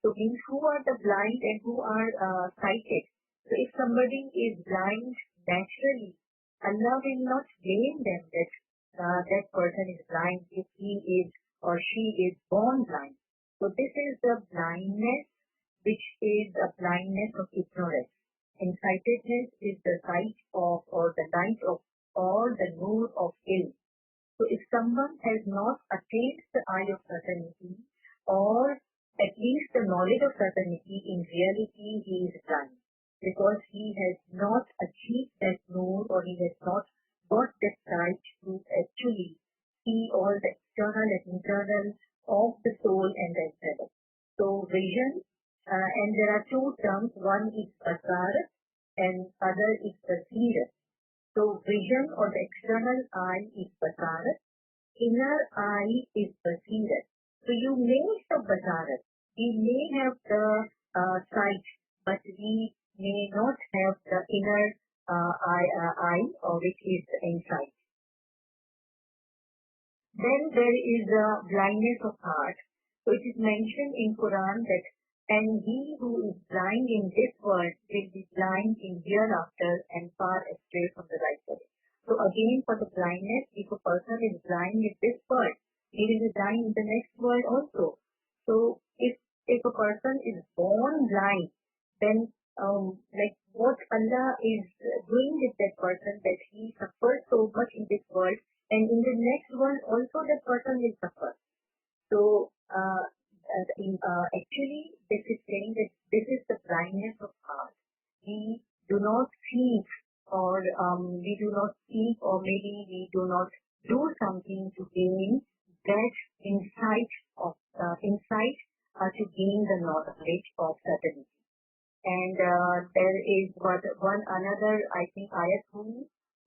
So means who are the blind and who are sighted? So if somebody is blind naturally, Allah will not blame them that that person is blind if he is or she is born blind. So this is the blindness which is a blindness of ignorance. And sightedness is the sight of or the light of or the nur of ilm. So if someone has not attained the eye of certainty or at least the knowledge of certainty, in reality he is blind because he has not achieved that nur or he has not got that sight to actually see all the external and internal of the soul and the internal. So vision, and there are two terms, one is basar and other is basir. So vision or the external eye is basar, inner eye is basir. So you may have basar, we may have the sight, but we may not have the inner eye or which is insight. Then there is a blindness of heart. So it is mentioned in Quran that and he who is blind in this world will be blind in hereafter and far astray from the right way. So again for the blindness, if a person is blind in this world, he will be blind in the next world also. So if a person is born blind, then like what Allah is doing with that person that he suffers so much in this world and in the next world also that person will suffer. So actually this is saying that this is the blindness of heart. We do not think or we do not think or maybe we do not do something to gain that insight to gain the knowledge of certainty. And there is one another, I think, ayat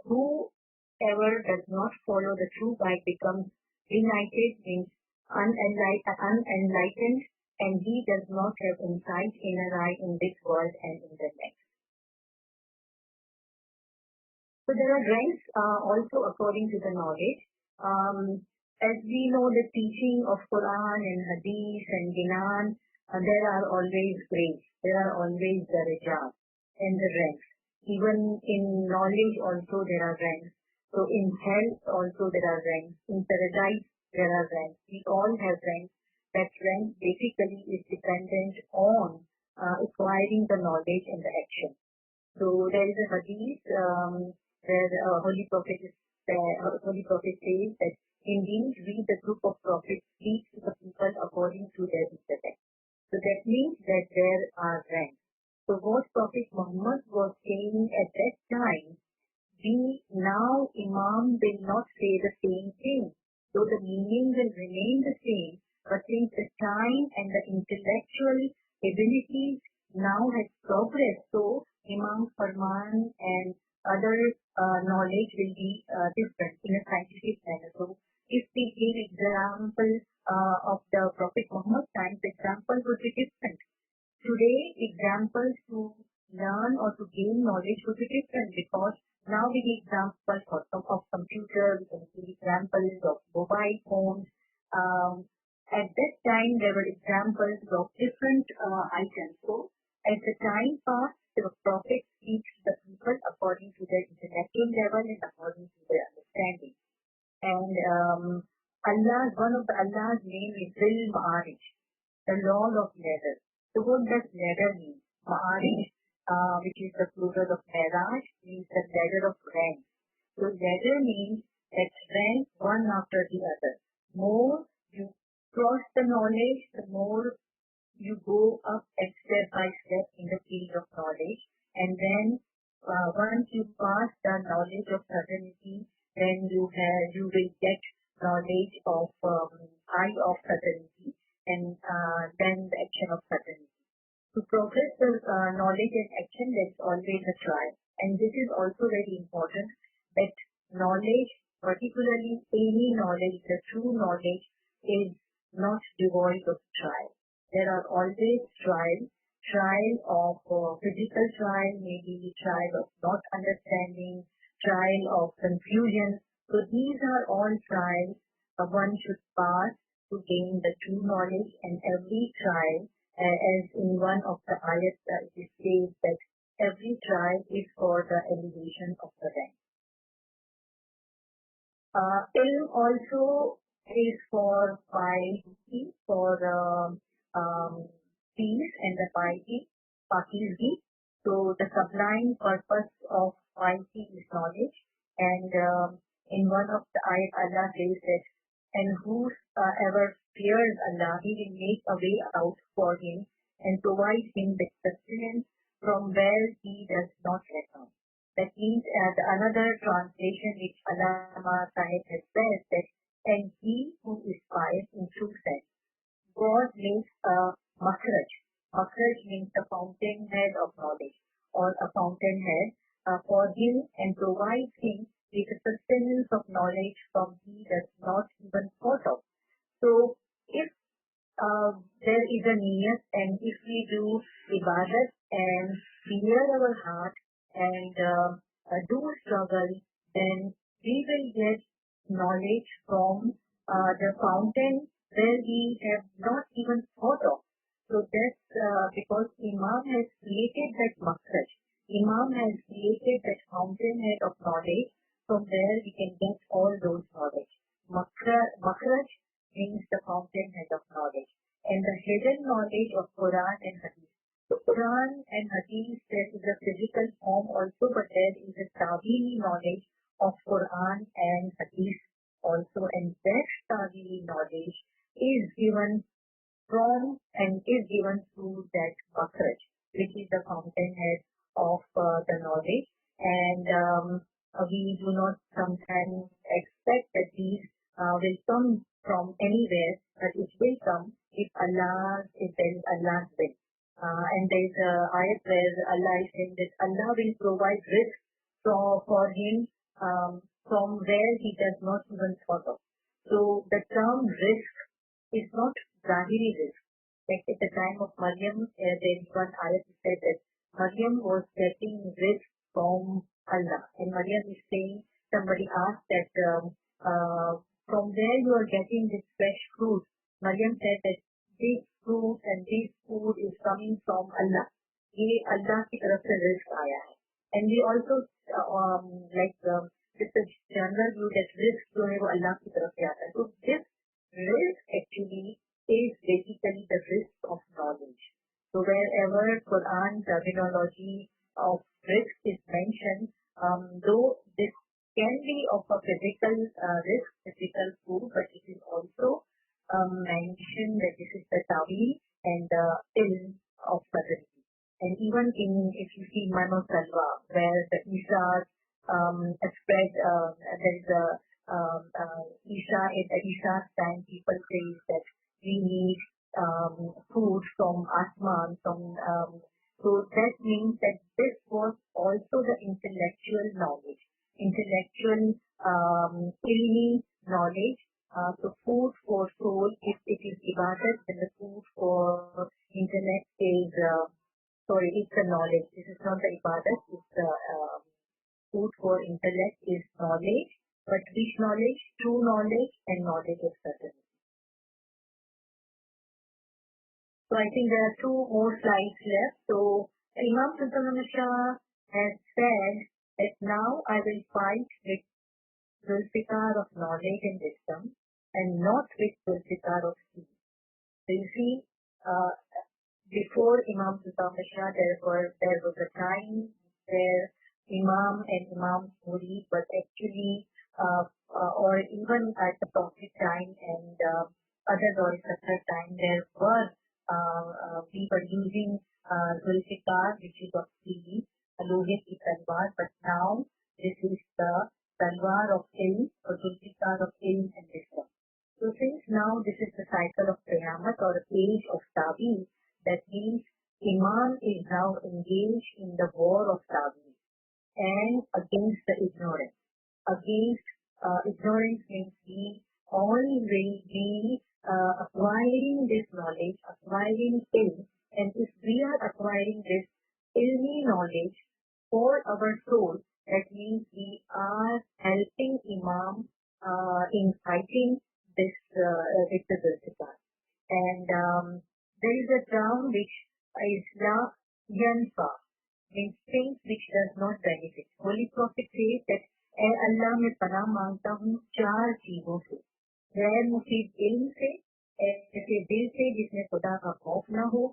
whoever does not follow the true guide becomes benighted, means unenlightened, and he does not have insight in a eye in this world and in the next. So there are ranks also according to the knowledge. As we know the teaching of Quran and Hadith and Ginan, there are always grades, there are always the rajat and the ranks. Even in knowledge also there are ranks. So in health also there are ranks. In paradise there are ranks. We all have ranks. That rank basically is dependent on acquiring the knowledge and the action. So there is a hadith where Holy Prophet says that indeed we the group of prophets speak to the people according to their intellect. So that means that there are ranks. So what Prophet Muhammad was saying at that time, we now Imam will not say the same thing, though the meaning will remain the same, but since the time and the intellectual abilities now has progressed, so Imam's Farman and other knowledge will be different in a scientific manner. So if we give example of the Prophet Muhammad time, the example would be different. Today, examples to learn or to gain knowledge would be different because now we give examples of computers, we give examples of mobile phones. At that time, there were examples of different items. So as the time passed, the Prophet teach the people according to their intellectual level and according to their one of the Allah's name is Zil Ma'arij, the Lord of Ladder. So what does ladder mean? Ma'arij, which is the plural of Miraj, means the ladder of rank. So ladder means that rank one after the other. More you cross the knowledge, the more you go up and step by step in the field of knowledge. And then once you pass the knowledge of certainty, then you will get knowledge of eye of certainty, and then the action of certainty. To progress the knowledge and action, there is always a trial. And this is also very important, that knowledge, particularly any knowledge, the true knowledge, is not devoid of trial. There are always trial of physical trial, maybe trial of not understanding, trial of confusion. So these are all trials one should pass to gain the true knowledge, and every trial, as in one of the ayats, it says that every trial is for the elevation of the rank. Ilm also is for piety, for peace and the piety, pakizgi. So the sublime purpose of piety is knowledge. And in one of the ayat, Allah says that, and whoever fears Allah, He will make a way out for him and provide him the sustenance from where he does not reckon. That means another translation which Allama Sahib has said that, and he who is pious in true sense, God makes a makhraj. Makhraj means the fountainhead of knowledge, or a fountainhead for him, and provides him with the sustenance of knowledge from he does not even thought of. So if there is a niyat, and if we do ibadat and clear our heart and do struggle, then we will get knowledge from the fountain where we have not even thought of. So that's because Imam has created that makhraj. Imam has created that fountainhead of knowledge from where we can get all those knowledge. Makhraj means the fountainhead of knowledge, and the hidden knowledge of Quran and Hadith. So Quran and Hadith, there is a physical form also, but there is a tawili knowledge of Quran and Hadith also, and that tawili knowledge is given from and is given through that makhraj, which is the fountainhead of the knowledge. And we do not sometimes expect that these will come from anywhere, but it will come if there is Allah's will. And there is an ayat where Allah is saying that Allah will provide risk for him from where he does not even thought of. So the term risk is not zahiri risk. Like at the time of Maryam, there is one ayat that said that Maryam was getting risk from Allah. And Maryam is saying, somebody asked that from where you are getting this fresh fruit. Maryam said that this fruit and this food is coming from Allah. ये अल्लाह की तरफ से risk आया है. And we also it's a general view that risk जो है वो अल्लाह की तरफ से आता है. So this risk actually is basically the risk of knowledge. So wherever Quran terminology of risk is mentioned, though this can be of a physical risk, physical food, but it is also mentioned that this is the tawi and the ilm of certainty. And even if you see Mano Salwa, where the Isha's spread, there is a Isha, at the Isha's time, people say that we need food from Asman, so that means that this was also the intellectual knowledge, intellectual ilmi knowledge. So food for soul, if it is ibadat, then the food for intellect is, it's the knowledge. This is not the ibadat, it's the food for intellect is knowledge, but which knowledge? True knowledge and knowledge of certainty. So I think there are 2 more slides left. So Imam Sultan Shah has said that now I will fight with Zulfikar of knowledge and wisdom. and not with Zulfikar of sea. So you see, before Imam Sultan Shah, there was a time where Imam and Imam Puri was actually, or even at the Prophet time and other Lord Succor time, there were we were using Zulfikar, which is of sea, Lohe ki Talwar, but now this is the Talwar of Ilm or Zulfikar of Ilm and Wisdom. So since now this is the cycle of Qiyamah or a age of Tabi, that means Imam is now engaged in the war of Tabi and against the ignorance. Against ignorance means we all will be acquiring this knowledge, acquiring ilm, and if we are acquiring this ilmi knowledge for our soul, that means we are helping Imam in fighting this with the Zulfikar. And there is a term which is la yanfa, means things which does not benefit. Holy Prophet says that ए अल्लाह मैं पनाह मांगता हूँ 4 चीजों से, गैर मुफीद इल्म से, ऐसे दिल से जिसमें खुदा का खौफ ना हो,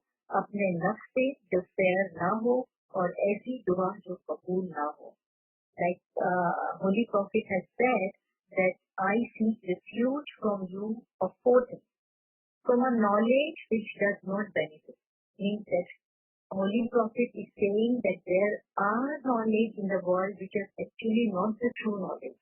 अपने नफ्स से जो सैर ना हो, और ऐसी दुआ जो कबूल ना हो. Like Holy Prophet has said that I seek refuge from you of 4 things. From a knowledge which does not benefit, means that Holy Prophet is saying that there are knowledge in the world which is actually not the true knowledge.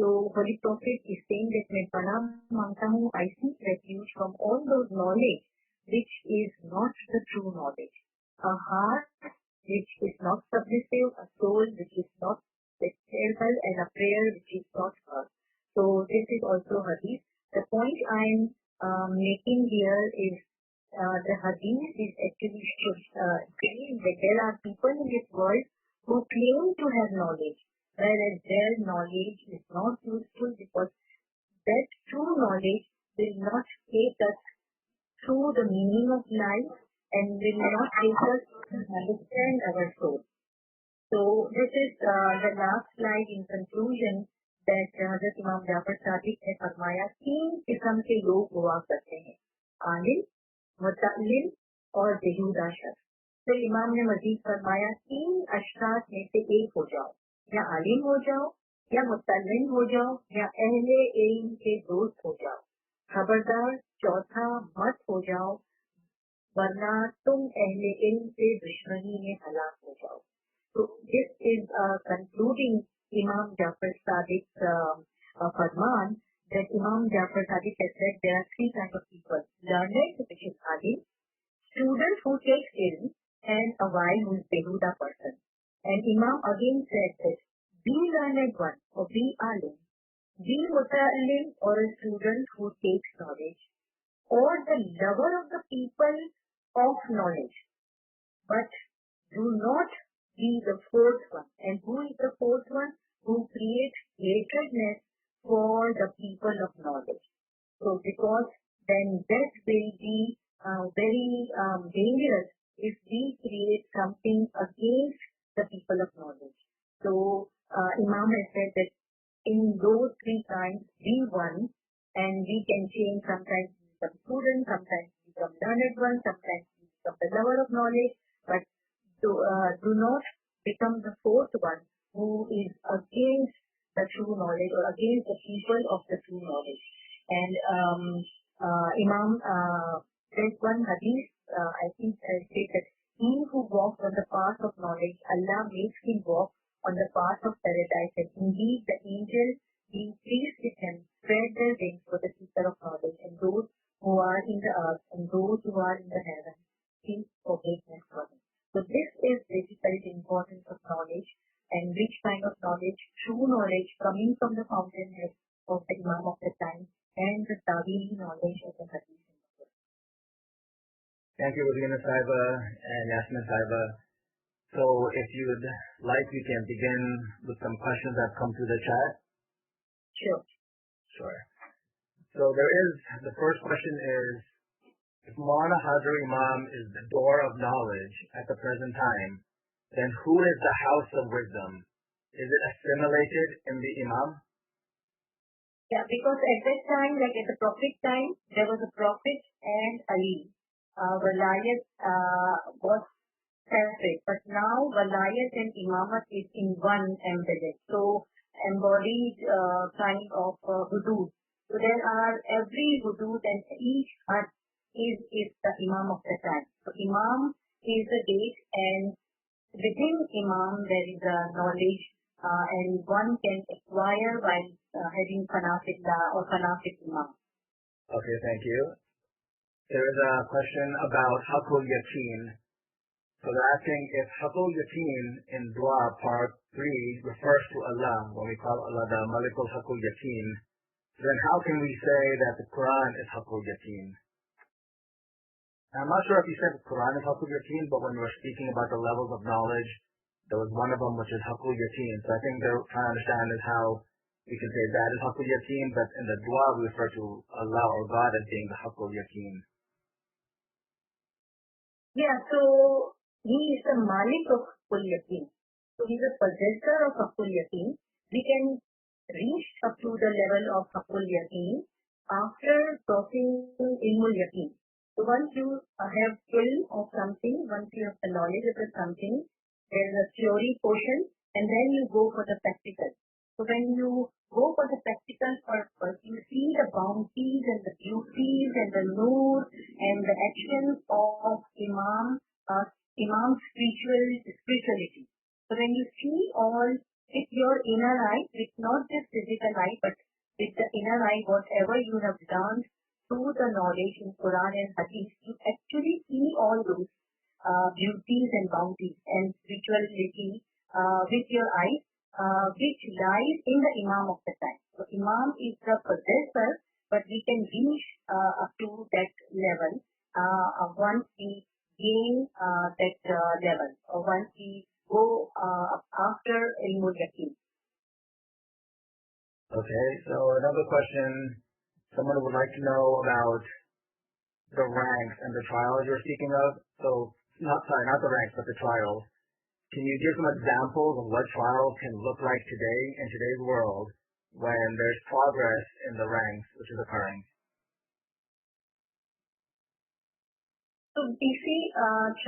So Holy Prophet is saying that मैं पनाह मांगता हूँ, I seek refuge from all those knowledge which is not the true knowledge. A heart which is not submissive, a soul which is not spiritual, and a prayer which is not heard. So this is also hadith. The point I am making here is the hadith is actually saying that there are people in this world who claim to have knowledge, whereas their knowledge is not useful because that true knowledge will not take us through the meaning of life and will not take us to understand our soul. So this is the last slide in conclusion that Hazrat Imam Jafar Sadiq ने फरमाया 3 किस्म के लोग हुआ करते हैं, आलिम, मुतअल्लिम और बेहुदा शख्स. फिर इमाम ने मजीद फरमाया 3 अशखास में से एक हो जाओ, या आलिम हो जाओ, या मुतअल्लिम हो जाओ, या अहले इल्म के दोस्त हो जाओ. खबरदार चौथा मत हो जाओ, वरना तुम अहले इल्म से दुश्मनी में हलाक हो जाओ. So this is concluding Imam Jafar Sadiq's farman, that Imam Jafar Sadiq has said there are 3 kinds of people: learned, which is alim, student who takes ilm, and a wise who is behuda person. And Imam again said that be learned one or be alim, be muta'allim or a student who takes knowledge, or the lover of the people of knowledge, but do not be the 4th one. And who is the 4th one? Who creates hatredness for the people of knowledge. So because then that will be very dangerous if we create something against the people of knowledge. So Imam has said that in those 3 kinds be one, and we can change. Sometimes we become student, sometimes we become learned one, sometimes we become the lover of knowledge, but do not become the 4th one who is against the true knowledge or against the people of the true knowledge. And Imam, there's one hadith, I think I say that he who walks on the path of knowledge, Allah makes him walk on the path of paradise, and indeed the angels being pleased with him spread their wings for the seeker of knowledge, and those who are in the earth and those who are in the heaven seek forgiveness for him. So this is basically the importance of knowledge, and which kind of knowledge, true knowledge coming from the fountainhead of the Imam of the time, and the Tawili knowledge of the Hadith. Thank you, Rubina Saiba and Yasmin Saiba. So if you would like, we can begin with some questions that come through the chat. Sure. So the first question is, if Maulana Hazar Imam is the door of knowledge at the present time, then who is the house of wisdom? Is it assimilated in the Imam? Yeah, because at that time, like at the Prophet time, there was a Prophet and Ali. Walayat was separate, but now Walayat and Imamat is in one embedded. So embodied kind of hudud. So there are every hudud and each hud is the Imam of the time. So Imam is the date, and within Imam there is a knowledge and one can acquire while having Fanafillah or Fanafil Imam. Okay, thank you. There is a question about Hakul Yateen. So they're asking if Hakul Yateen in Dua Part 3 refers to Allah, when we call Allah the Malikul Hakul Yateen, then how can we say that the Quran is Hakul Yateen? I'm not sure if you said the Quran is Hakul Yateen, but when we were speaking about the levels of knowledge, there was one of them which is Hakul Yateen. So I think they're trying to understand is how we can say that is Hakul Yateen, but in the Dua we refer to Allah or God as being the Hakul Yateen. Yeah, so he is the Malik of Hakul Yateen. So he is a possessor of Hakul Yateen. We can reach up to the level of Hakul Yateen after crossing Ilmul Yateen. So once you have ilm of something, once you have the knowledge of something, there is a theory portion, and then you go for the practical. So when you go for the practical purpose, you see the bounties and the beauties and the nur and the actions of Imam's spirituality. So when you see all with your inner eye, with not just physical eye, but with the inner eye, whatever you have done through the knowledge in Quran and Hadith, you actually see all those beauties and bounties and spirituality with your eyes, which lies in the Imam of the time. So Imam is the possessor, but we can reach up to that level once we gain that level, or once we go after Ilmul Yaqeen. Okay, so another question. Someone would like to know about the ranks and the trials you're speaking of. So, not the ranks, but the trials. Can you give some examples of what trials can look like today in today's world when there's progress in the ranks which is occurring? So we see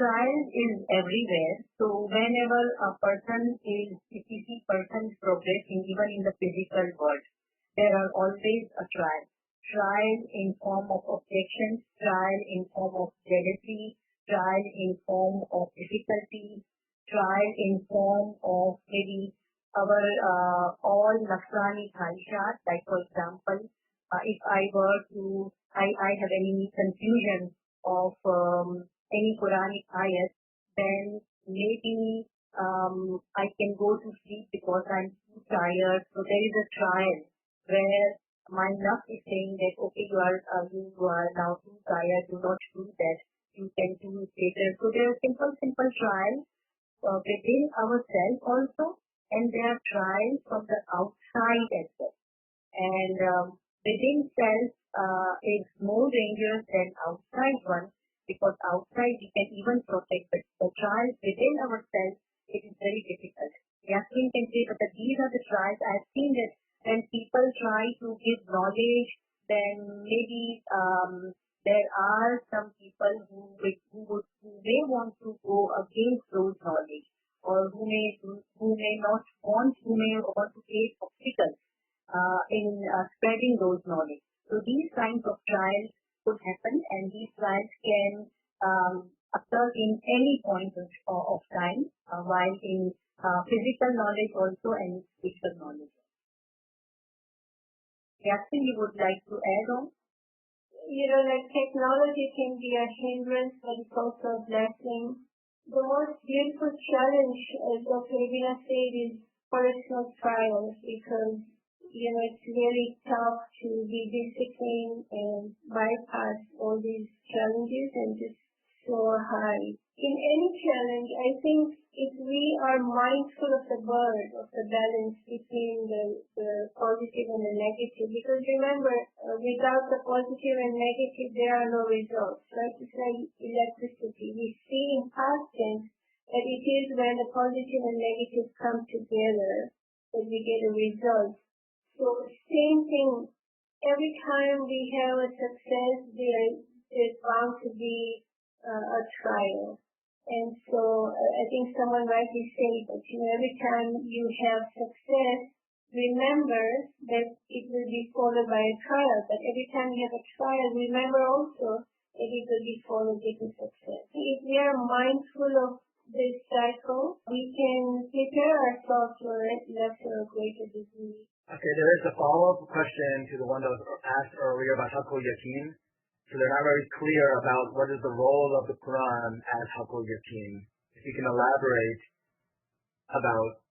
trial is everywhere. So whenever a person is, if we see persons progressing even in the physical world, there are always a trial. Trial in form of objections, trial in form of jealousy, trial in form of difficulty, trial in form of maybe our all Nasrani khahishat. Like for example, if I were to, I have any confusion of any Quranic ayat, then maybe I can go to sleep because I'm too tired. So there is a trial where my nafs is saying that okay, you are now too tired, do not do that, you can do it later. So there are simple trials within ourselves also, and there are trials from the outside as well. And within self is more dangerous than outside one, because outside we can even protect, but the trials within ourselves, it is very difficult. Yasmin can say, but these are the trials. I have seen that when people try to give knowledge, then maybe there are some people who may want to go against those knowledge, or who may want to take obstacles in spreading those knowledge. So these kinds of trials could happen, and these trials can occur in any point of time, while in physical knowledge also and spiritual knowledge. Yasmin, you would like to add on? Like technology can be a hindrance, but it's also a blessing. The most beautiful challenge, as Dr. RUBINA said, is personal trials, because it's really tough to be disciplined and bypass all these challenges and just soar high. In any challenge, I think if we are mindful of the bird, of the balance between the positive and the negative, because remember, without the positive and negative, there are no results, right? It's like electricity. We see in past tense that it is when the positive and negative come together that we get a result. So same thing every time we have a success, there's bound to be a trial. And so I think someone rightly said that every time you have success, remember that it will be followed by a trial. But every time you have a trial, remember also that it will be followed with a success. If we are mindful of this cycle, we can prepare ourselves for a lesser or greater degree. Okay, there is a follow-up question to the one that was asked earlier about Haqqul Yaqeen. So they're not very clear about what is the role of the Quran as Haqqul Yaqeen. If you can elaborate about,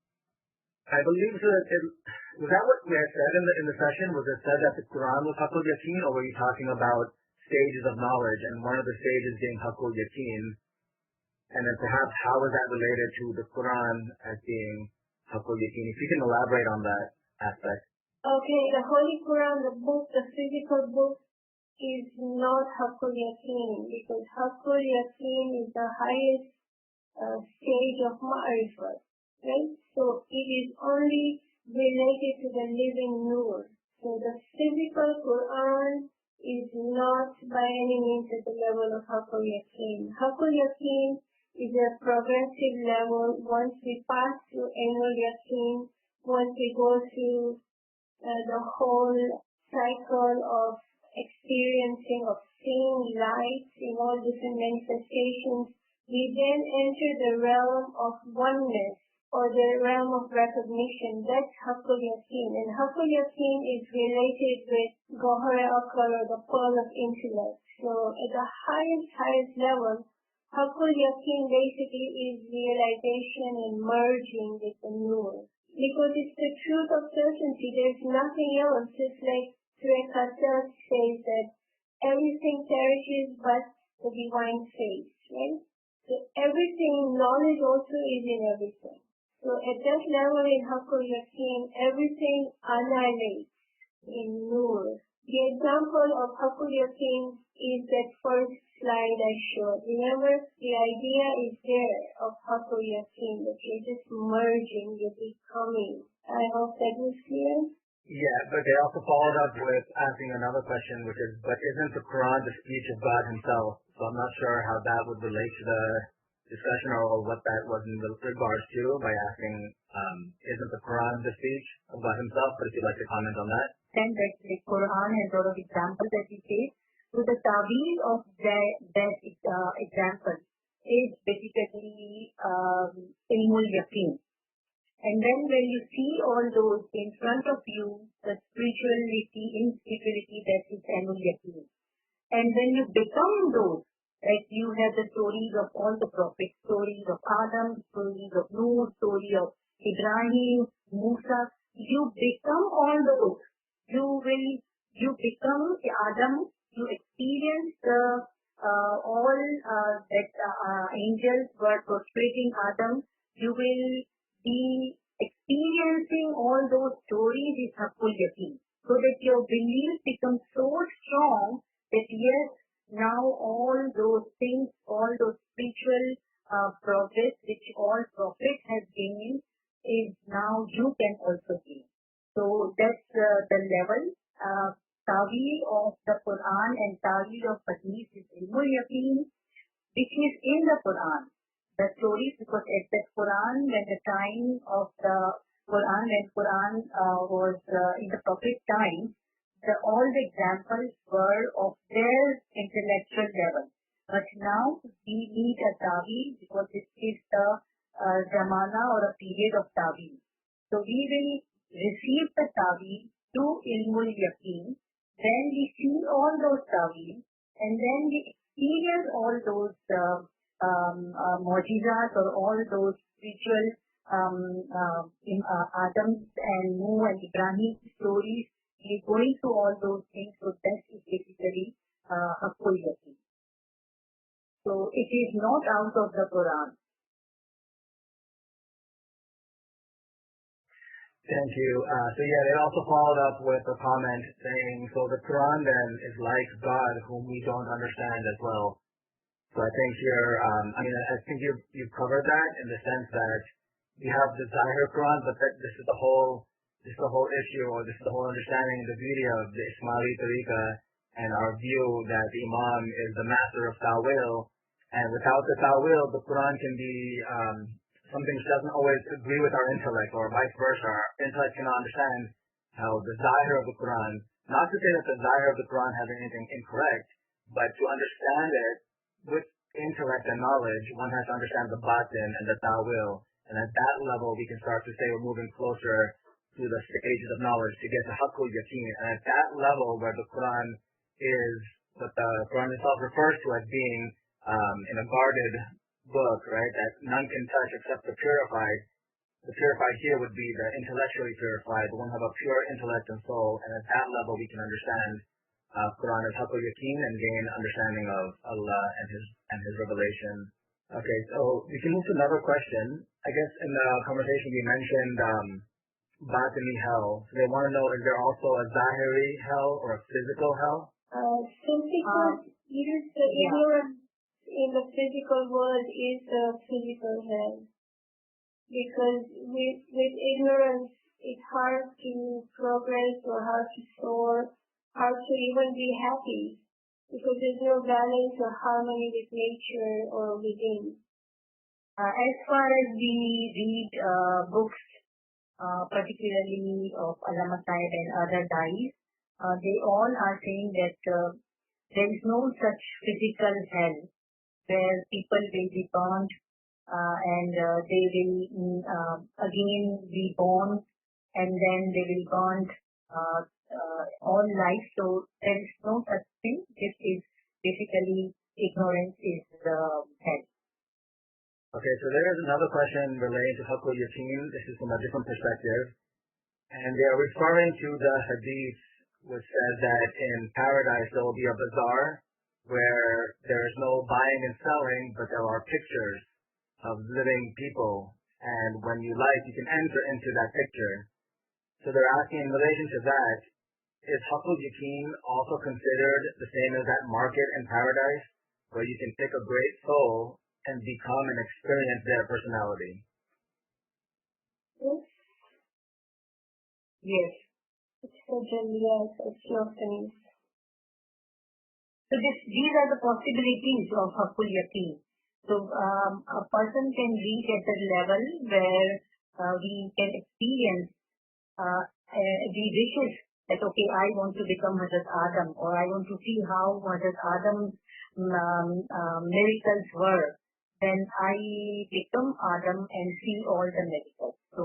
I believe was that what we had said in the session? Was it said that the Quran was Haqqul Yaqeen, or were you talking about stages of knowledge, and one of the stages being Haqqul Yaqeen? And then perhaps how is that related to the Quran as being Haqqul Yaqeen? If you can elaborate on that aspect. Okay, the Holy Quran, the book, the physical book, is not Haqqul Yaqeen, because Haqqul Yaqeen is the highest stage of Ma'rifat, right? So it is only related to the living Nur. So the physical Quran is not by any means at the level of Haqqul Yaqeen. Haqqul Yaqeen is a progressive level. Once we pass through Ainul Yaqeen, once we go through the whole cycle of experiencing, of seeing light in all different manifestations, we then enter the realm of oneness, or the realm of recognition. That's Haqqul Yaqeen. And Haqqul Yaqeen is related with Gohar Akal, or the pearl of intellect. So at the highest level, Haqqul Yaqeen basically is realization and merging with the Nur. Because it's the truth of certainty. There's nothing else. It's like Surah Qasas says that everything perishes but the divine face, right? So everything, knowledge also is in everything. So at that level in Haqqul Yaqeen, everything annihilates in Nur. The example of Haqqul Yaqeen is that first slide I showed. Remember, the idea is there of Haqqul Yaqeen, that you're just merging, you're becoming. I hope that was clear. Yeah, but they also followed up with asking another question, which is, but isn't the Quran the speech of God himself? So I'm not sure how that would relate to the discussion, or what that was in regards to, by asking, isn't the Quran the speech of God himself? But if you'd like to comment on that. Then that the Quran has a lot of examples that we take. So the ta'wil of that example is basically ilmul yaqeen. And then when you see all those in front of you, the spirituality, in spirituality, that is ilmul yaqeen. And when you become those, like you have the stories of all the prophets, stories of Adam, stories of Noah, story of Ibrahim, Musa, you become all those. You become Adam, you experience all that angels were portraying Adam. You will be experiencing all those stories is Haqqul Yaqeen. So that your belief becomes so strong that yes, now all those things, all those spiritual progress which all prophets have gained, is now you can also gain. So that's the level. Ta'wil of the Quran and ta'wil of Hadith is ilmul yaqeen, which is in the Quran. The stories, because at the Quran, when the time of the Quran, when Quran was in the Prophet's time, all the examples were of their intellectual level. But now we need a ta'wil, because this is the zamana, or a period of ta'wil. So we will receive the ta'wil to ilmul yaqeen, then we see all those ta'wil, and then we experience all those mu'jizat, or all those spiritual Adam and Noah and Ibrahim stories. We are going through all those things, so that is basically Haqqul Yaqeen. So it is not out of the Quran. Thank you. So yeah, they also followed up with a comment saying, so the Quran then is like God, whom we don't understand as well. So I think I think you've covered that in the sense that you have the Zahir Quran, but this is the whole this is the whole issue, or this is the whole understanding and the beauty of the Ismaili Tariqa and our view that the Imam is the master of ta'wil. And without the ta'wil, the Quran can be something which doesn't always agree with our intellect, or vice versa. Our intellect cannot understand how the zahir of the Quran, not to say that the zahir of the Quran has anything incorrect, but to understand it with intellect and knowledge, one has to understand the batin and the ta'wil. And at that level, we can start to say we're moving closer to the stages of knowledge to get to haqqul yaqeen. And at that level, where the Quran is what the Quran itself refers to as being in a guarded book, right, that none can touch except the purified. The purified here would be the intellectually purified, the one who have a pure intellect and soul. And at that level, we can understand Quran as haqqul yaqeen and gain understanding of Allah and His revelation. Okay, so we can move to another question. I guess in the conversation we mentioned batini hell. So they want to know, is there also a zahiri hell or a physical hell? Physical, the ignorance in the physical world is the physical hell. Because with ignorance, it's hard to progress or hard to soar, hard to even be happy. Because there's no balance or harmony with nature or within. As far as we read books, particularly of Allama Sahib and other dais, they all are saying that there is no such physical hell where people will be burned and they will again be born and then they will burn all life. So there is no such thing. This is basically ignorance is hell. Okay, so there is another question relating to haqqul yaqeen. This is from a different perspective. And they are referring to the hadith which says that in paradise there will be a bazaar where there is no buying and selling, but there are pictures of living people. And when you like, you can enter into that picture. So they're asking in relation to that, is haqqul yaqeen also considered the same as that market in paradise where you can pick a great soul and become and experience their personality? Yes. It's yes, it's your things. So these are the possibilities of haqqul yaqeen. So a person can reach at a level where we can experience the wishes that, okay, I want to become Hazrat Adam, or I want to see how Hazrat Adam's miracles were. Then I become Adam and see all the miracles. So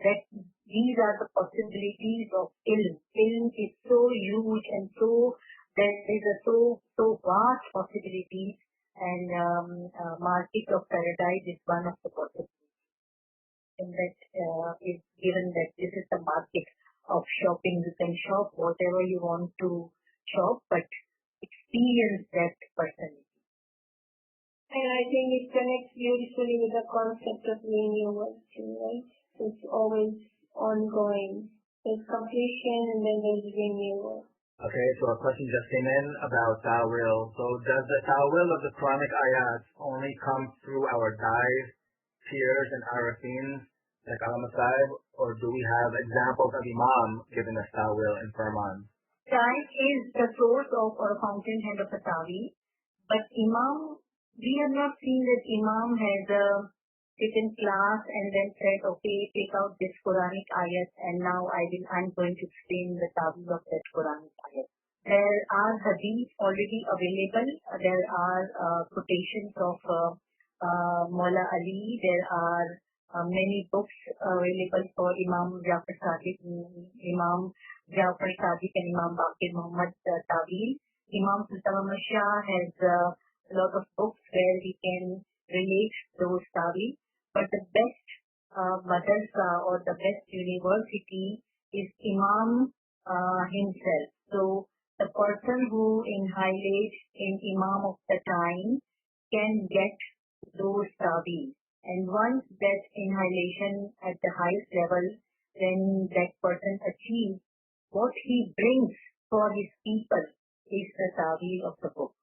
that these are the possibilities of ilm. Ilm is so huge and so there is a so vast possibilities, and market of paradise is one of the possibilities. And that is given that this is the market of shopping. You can shop whatever you want to shop, but experience that personally. And I think it connects beautifully with the concept of renewal too, right? So it's always ongoing. There's completion and then there's renewal. Okay, so a question just came in about ta'wil. So does the ta'wil of the Quranic ayats only come through our dais, peers, and arifins like Allama Sahib, or do we have examples of Imam giving us ta'wil in Farman? Dais is the source of or fountainhead of a ta'wil, but Imam, we have not seen that Imam has taken class and then said, okay, take out this Quranic ayat and now I'm going to explain the ta'wil of that Quranic ayat. There are hadith already available. There are quotations of Mawla Ali. There are many books available for Imam Jafar Sadiq and Imam Baqir Muhammad ta'wil. Imam Sultan Ahmad Shah has a lot of books where we can relate those ta'wil. But the best madrasa or the best university is Imam himself. So the person who inhalates in Imam of the time can get those ta'wil. And once that inhalation at the highest level, then that person achieves what he brings for his people is the ta'wil of the book.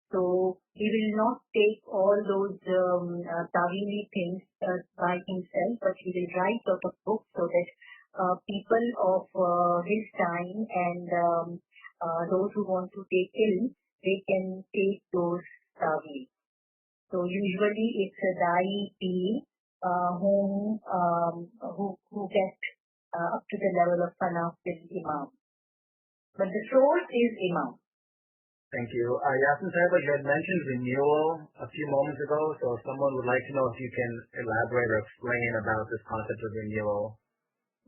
So he will not take all those ta'wili things by himself, but he will write out a book so that people of his time and those who want to take ilm, they can take those tawil. So usually it's a da'i pir who get up to the level of Fanaf bil Imam. But the source is Imam. Thank you. Yasmin Sahiba, you had mentioned renewal a few moments ago, so someone would like to know if you can elaborate or explain about this concept of renewal.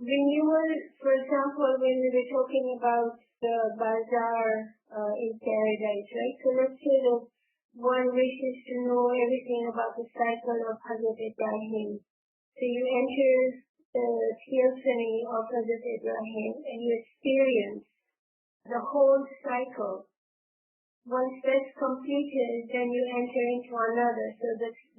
Renewal, for example, when we were talking about the bazaar in paradise, right? So let's say that one wishes to know everything about the cycle of Hazrat Ibrahim. So you enter the theophany of Hazrat Ibrahim and you experience the whole cycle. Once that's completed, then you enter into another. So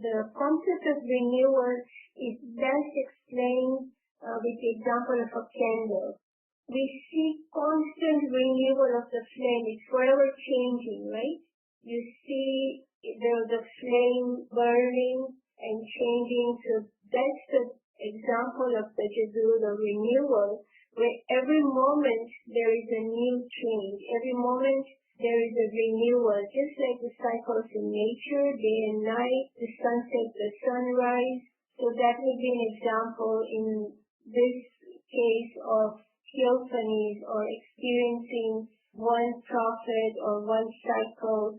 the concept of renewal is best explained with the example of a candle. We see constant renewal of the flame. It's forever changing, right? You see the flame burning and changing. So that's the example of the jazul, the renewal, where every moment there is a new change. Every moment there is a renewal, just like the cycles in nature, day and night, the sunset, the sunrise. So that would be an example in this case of theophanies or experiencing one prophet or one cycle,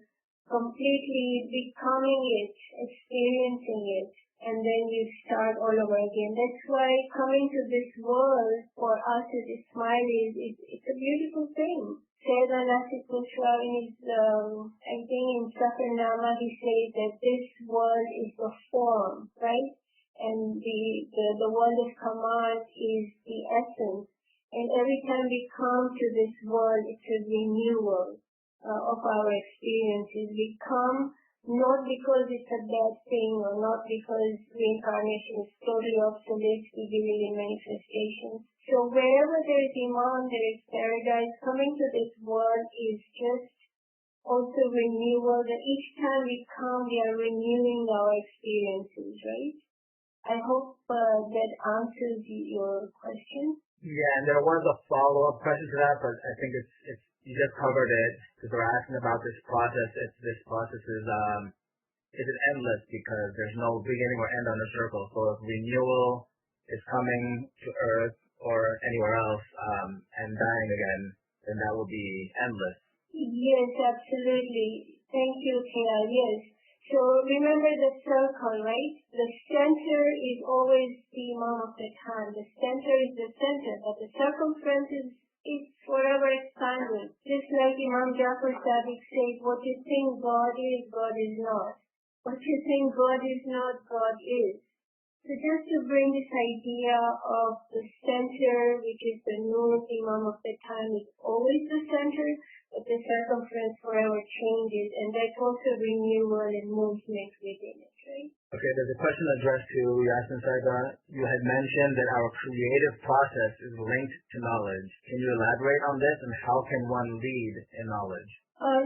completely becoming it, experiencing it, and then you start all over again. That's why coming to this world for us as Ismailis, it's a beautiful thing. Sayyidina Nasir Kusra in his, I think in Safarnama, he says that this world is the form, right? And the world of command is the essence. And every time we come to this world, it's a renewal of our experiences. We come not because it's a bad thing or not because reincarnation is totally obsolete to giving in manifestations. So wherever there is Iman, there is paradise. Coming to this world is just also renewal, that each time we come, we are renewing our experiences, right? I hope that answers your question. Yeah, and there was a follow-up question to that, but I think it's you just covered it because we're asking about this process. This process is it endless because there's no beginning or end on the circle. So if renewal is coming to Earth or anywhere else and dying again, then that will be endless. Yes, absolutely. Thank you, Kaya. Yes. So remember the circle, right? The center is always the Imam of the time. The center is the center, but the circumference is forever expanding. Just like Imam Jafar Sadiq says, what you think God is not. What you think God is not, God is. So just to bring this idea of the center, which is the Nur Imam of the time, is always the center, but the circumference forever changes, and that's also renewal and movement within it, right? Okay, there's a question addressed to Yasmin Sahiba. You had mentioned that our creative process is linked to knowledge. Can you elaborate on this, and how can one lead in knowledge?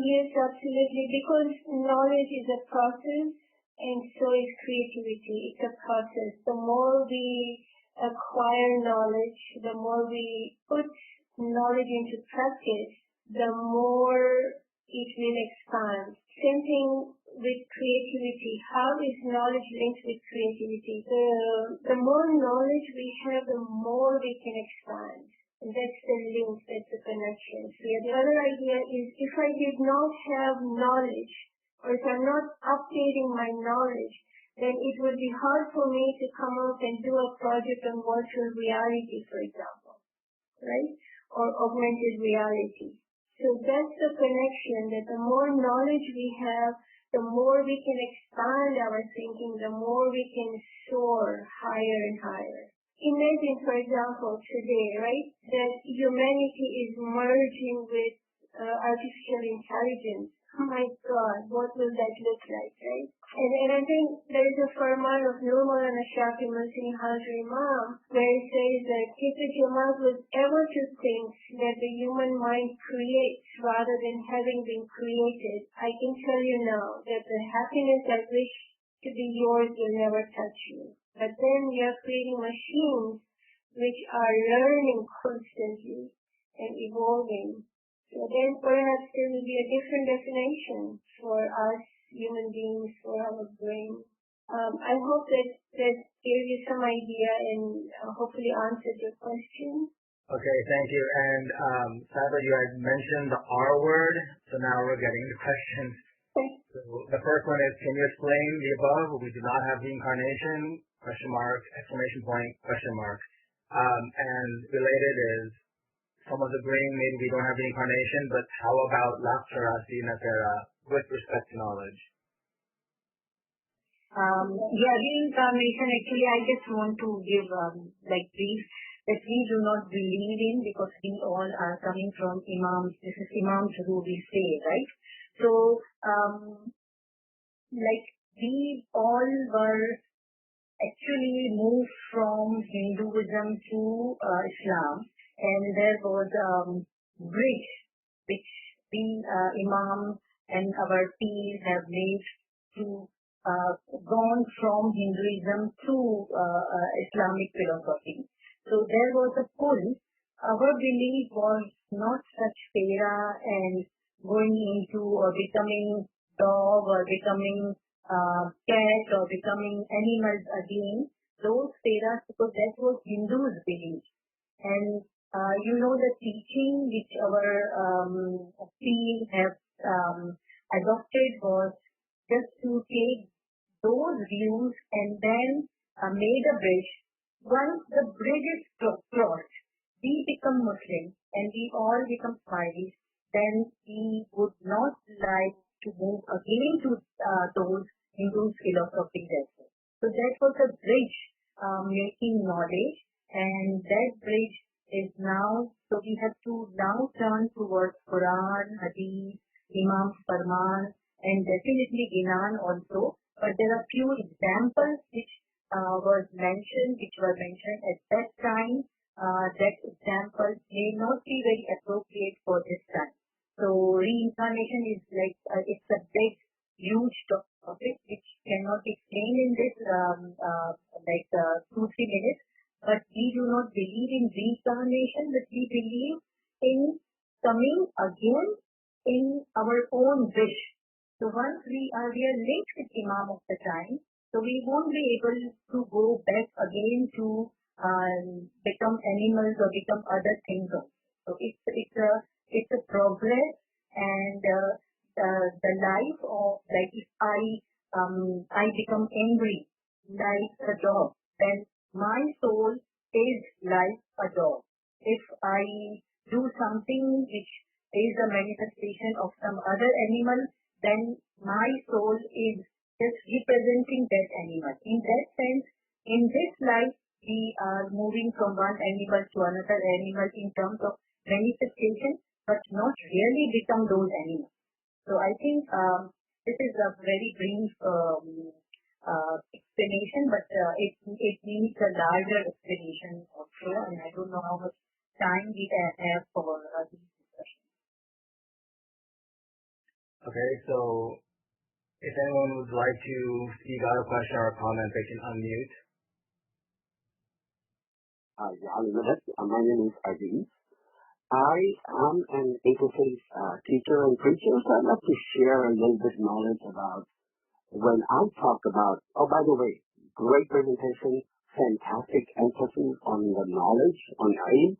Yes, absolutely, because knowledge is a process, and so is creativity. It's a process. The more we acquire knowledge, the more we put knowledge into practice, the more it will expand. Same thing with creativity. How is knowledge linked with creativity? The more knowledge we have, the more we can expand. And that's the link, that's the connection. So the other idea is if I did not have knowledge, or if I'm not updating my knowledge, then it would be hard for me to come out and do a project on virtual reality, for example, right? Or augmented reality. So that's the connection, that the more knowledge we have, the more we can expand our thinking, the more we can soar higher and higher. Imagine, for example, today, right, that humanity is merging with artificial intelligence. Oh my God, what will that look like, right? And I think there is a farman of Nur Maulana Shafi Masih Hazri Imam where it says that if the Jamaat was ever to think that the human mind creates rather than having been created, I can tell you now that the happiness I wish to be yours will never touch you. But then we are creating machines which are learning constantly and evolving. So then perhaps there will be a different definition for us human beings, for our brain. I hope that gave you some idea and hopefully answered your question. Okay, thank you. And Saba, you had mentioned the R word, so now we're getting the questions. So the first one is, can you explain the above? We do not have reincarnation, question mark, exclamation point, question mark. And related is, some of the green, maybe we don't have reincarnation, but how about laughter with respect to knowledge? Reincarnation, actually, I just want to give brief that we do not believe in, because we all are coming from Imams. This is Imams who we say, right? So, we all were actually moved from Hinduism to Islam, and there was a bridge which the Imam and our peers have made to gone from Hinduism to Islamic philosophy. So there was a pull. Our belief was not such fera and going into or becoming dog or becoming cat or becoming animals again. Those feras, because that was Hindus' belief. And the teaching which our field have adopted was just to take those views and then made a bridge. Once the bridge is crossed, we become Muslim and we all become Smileys, then we would not like to move again to those Hindu philosophies as well. So that was a bridge making knowledge, and that bridge is now, so we have to now turn towards Quran, Hadith, Imam's Farman, and definitely Ginan also. But there are few examples which were mentioned at that time. That examples may not be very appropriate for this time. So reincarnation is it's a big, huge topic which cannot be explained in this 2-3 minutes. But we do not believe in reincarnation, but we believe in coming again in our own wish. So once we are linked with Imam of the time, so we won't be able to go back again to become animals or become other things. So it's a progress, and the life of, if I become angry like a dog, then my soul is like a dog. If I do something which is a manifestation of some other animal, then my soul is just representing that animal. In that sense, in this life, we are moving from one animal to another animal in terms of manifestation, but not really become those animals. So I think this is a very brief explanation, but it needs a larger explanation also, and I don't know how much time we have for this discussion. Okay, so if anyone would like to speak out a question or a comment, they can unmute. My name is Karim. I am an interfaith teacher and preacher, so I'd like to share a little bit of knowledge about when I talk about, oh, by the way, great presentation, fantastic emphasis on the knowledge, on ilm.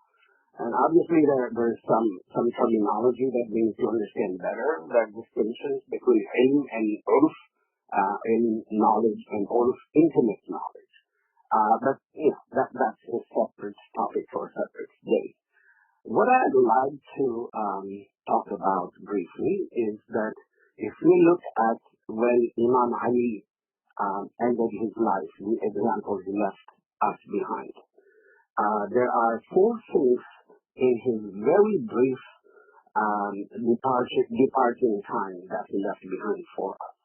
And obviously there's some terminology that we need to understand better, the distinctions between ilm and urf, ilm knowledge and urf intimate knowledge. But that's a separate topic for a separate day. What I'd like to talk about briefly is that if we look at when Imam Ali ended his life, the example he left us behind, there are 4 things in his very brief departing time that he left behind for us.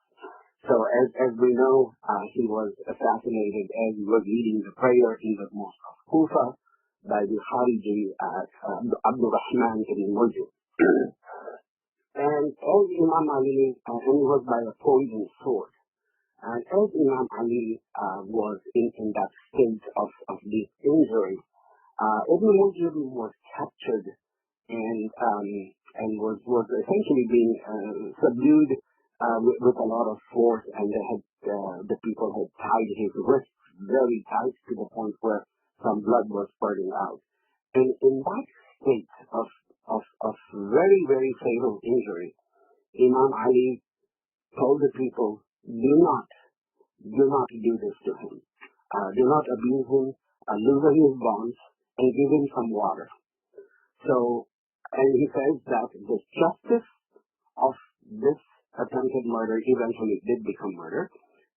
So as we know, he was assassinated as he was leading the prayer in the mosque of Kufa by the Khariji Abdul Rahman ibn Mujib. And as Imam Ali, and he was by a poisoned sword. And as Imam Ali was in that state of deep injury, Ibn Mujib was captured and was essentially being subdued with a lot of force, and the people had tied his wrists very tight to the point where some blood was spurting out. And in that state of very, very fatal injury, Imam Ali told the people, do not do this to him. Do not abuse him, loosen his bonds, and give him some water. So, and he says that the justice of this attempted murder, eventually it did become murder,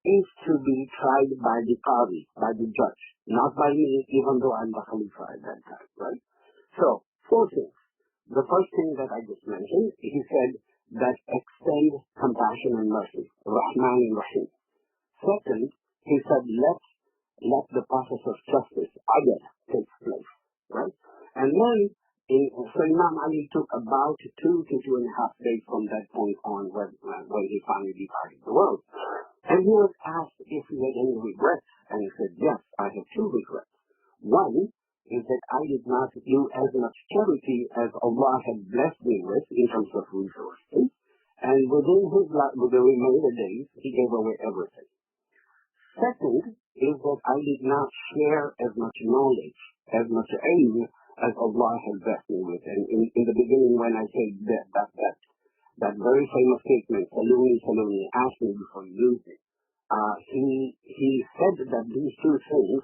is to be tried by the qadi, by the judge, not by me, even though I'm the Khalifa at that time, right? So, four things. The first thing that I just mentioned, he said that extend compassion and mercy, Rahman and Rahim. Second, he said let the process of justice, adl, take place, right? And then, so Imam Ali took about 2 to 2.5 days from that point on when he finally departed the world. And he was asked if he had any regrets, and he said, yes, I have 2 regrets. One is that I did not do as much charity as Allah had blessed me with in terms of resources, and within the remainder days, he gave away everything. Second is that I did not share as much knowledge, as much ilm as Allah had blessed me with. And in the beginning, when I said that very famous statement, Saluni, ask me before you use it, he said that these 2 things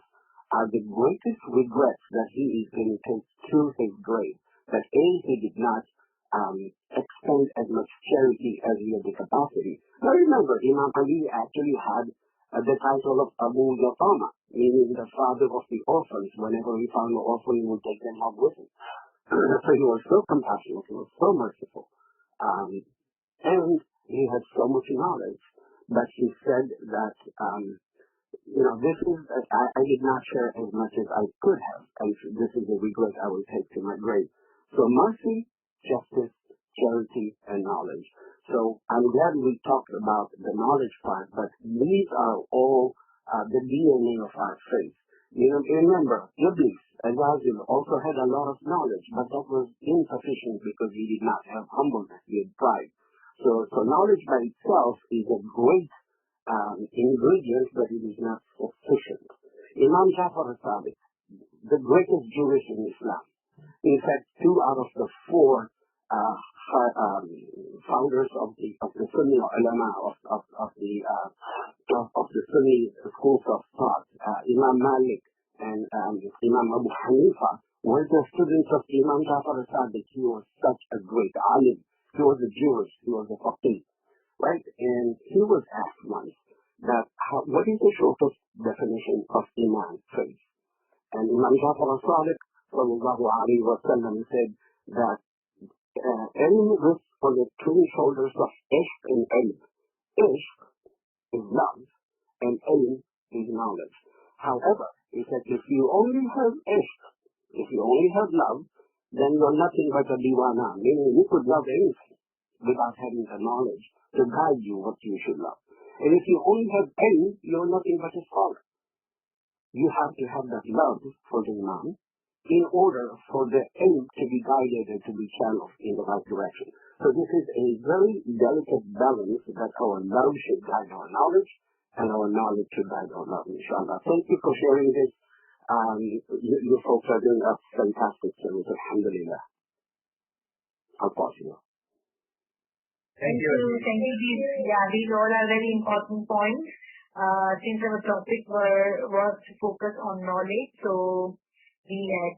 are the greatest regrets that he is going to take to his grave. That A, he did not extend as much charity as he had the capacity. Now remember, Imam Ali actually had the title of Abu Yatama, meaning the father of the orphans. Whenever he found an orphan, he would take them out with him. So he was so compassionate, he was so merciful. And he had so much knowledge. But he said that, this is, I did not share as much as I could have. And this is a regret I will take to my grave. So mercy, justice, charity, and knowledge. So I'm glad we talked about the knowledge part, but these are all the DNA of our faith. Remember, Iblis, Azazil, also had a lot of knowledge, but that was insufficient because he did not have humbleness, he had pride. So knowledge by itself is a great ingredient, but it is not sufficient. Imam Jafar al-Sadiq, the greatest Jewish in Islam. In fact, 2 out of the 4 founders of the Sunni ulama of the Sunni schools of thought, Imam Malik and Imam Abu Hanifa, were the students of Imam Jafar al-Sadiq. He was such a great alim. He was a Jewish, he was a faqih, right? And he was asked once that what is the shortest definition of Iman, faith? And Imam Jafar al-Sadiq sallallahu alayhi wa sallam said that ilm rests on the 2 shoulders of ishq and ilm. Ishq is love, and ilm is knowledge. However, he said, if you only have ishq, if you only have love, then you're nothing but a diwana, meaning you could love anything without having the knowledge to guide you what you should love. And if you only have ilm, you're nothing but a scholar. You have to have that love for the Imam in order for the ilm to be guided and to be channeled in the right direction. So this is a very delicate balance that our love should guide our knowledge and our knowledge should guide our love, inshallah. Thank you for sharing this. You folks are doing a fantastic service, alhamdulillah. I'll pause you. Thank you. These all are very important points. Since our topic was to focus on knowledge, so we had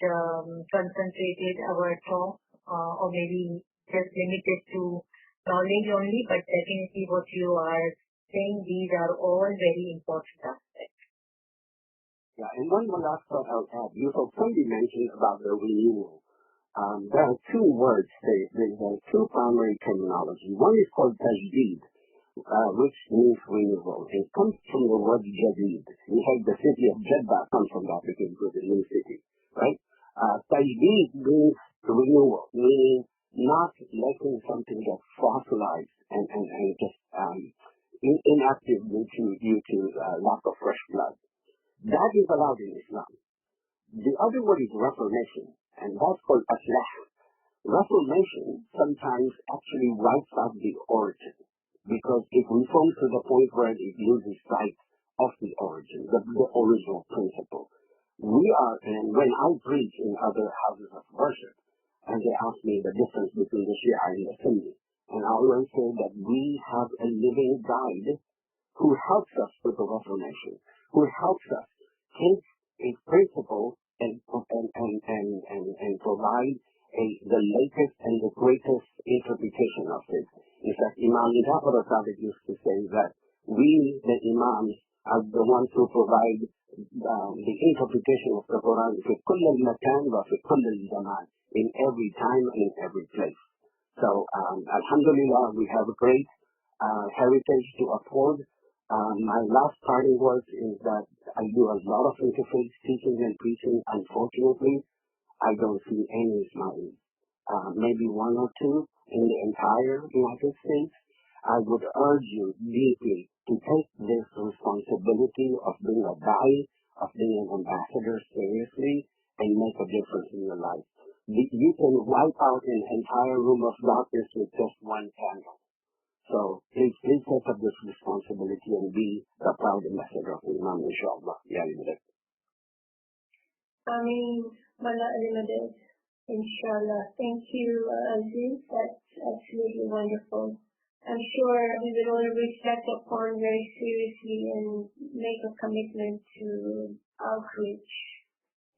concentrated our talk, or maybe just limited to knowledge only, but definitely what you are saying, these are all very important aspects. Yeah, and one last thought I'll add. You folks somebody mentioned about the renewal. There are 2 words, there are 2 primary terminology. One is called tajdeed, which means renewal. It comes from the word jadid. We have the city of Jeddah comes from that because it was a new city, right? Tajdeed means renewal, meaning not letting something get fossilized and just inactive due to lack of fresh blood. That is allowed in Islam. The other word is reformation, and that's called aslah. Reformation sometimes actually wipes out the origin, because it reforms to the point where it loses sight of the origin, the original principle. And when I preach in other houses of worship, and they ask me the difference between the Shia and the Sunni, and I always say that we have a living guide who helps us with the reformation, who helps us take a principle and provide the latest and the greatest interpretation of it. In fact, Imam Jafar al-Sadiq used to say that we, the Imams, are the ones who provide the interpretation of the Quran في كل المكان وفي كل الزمان, in every time and in every place. So, alhamdulillah, we have a great heritage to uphold. My last parting words is that I do a lot of interfaith teaching and preaching. Unfortunately, I don't see any Ismailis. Maybe one or two in the entire United States. I would urge you deeply to take this responsibility of being a da'i, of being an ambassador seriously, and make a difference in your life. You can wipe out an entire room of darkness with just one candle. So please take up this responsibility and be the proud ambassador of Imam, inshallah. Ameen. Mala alimadid. Inshallah. Thank you, Aziz. That's absolutely wonderful. I'm sure we will all reflect upon very seriously and make a commitment to outreach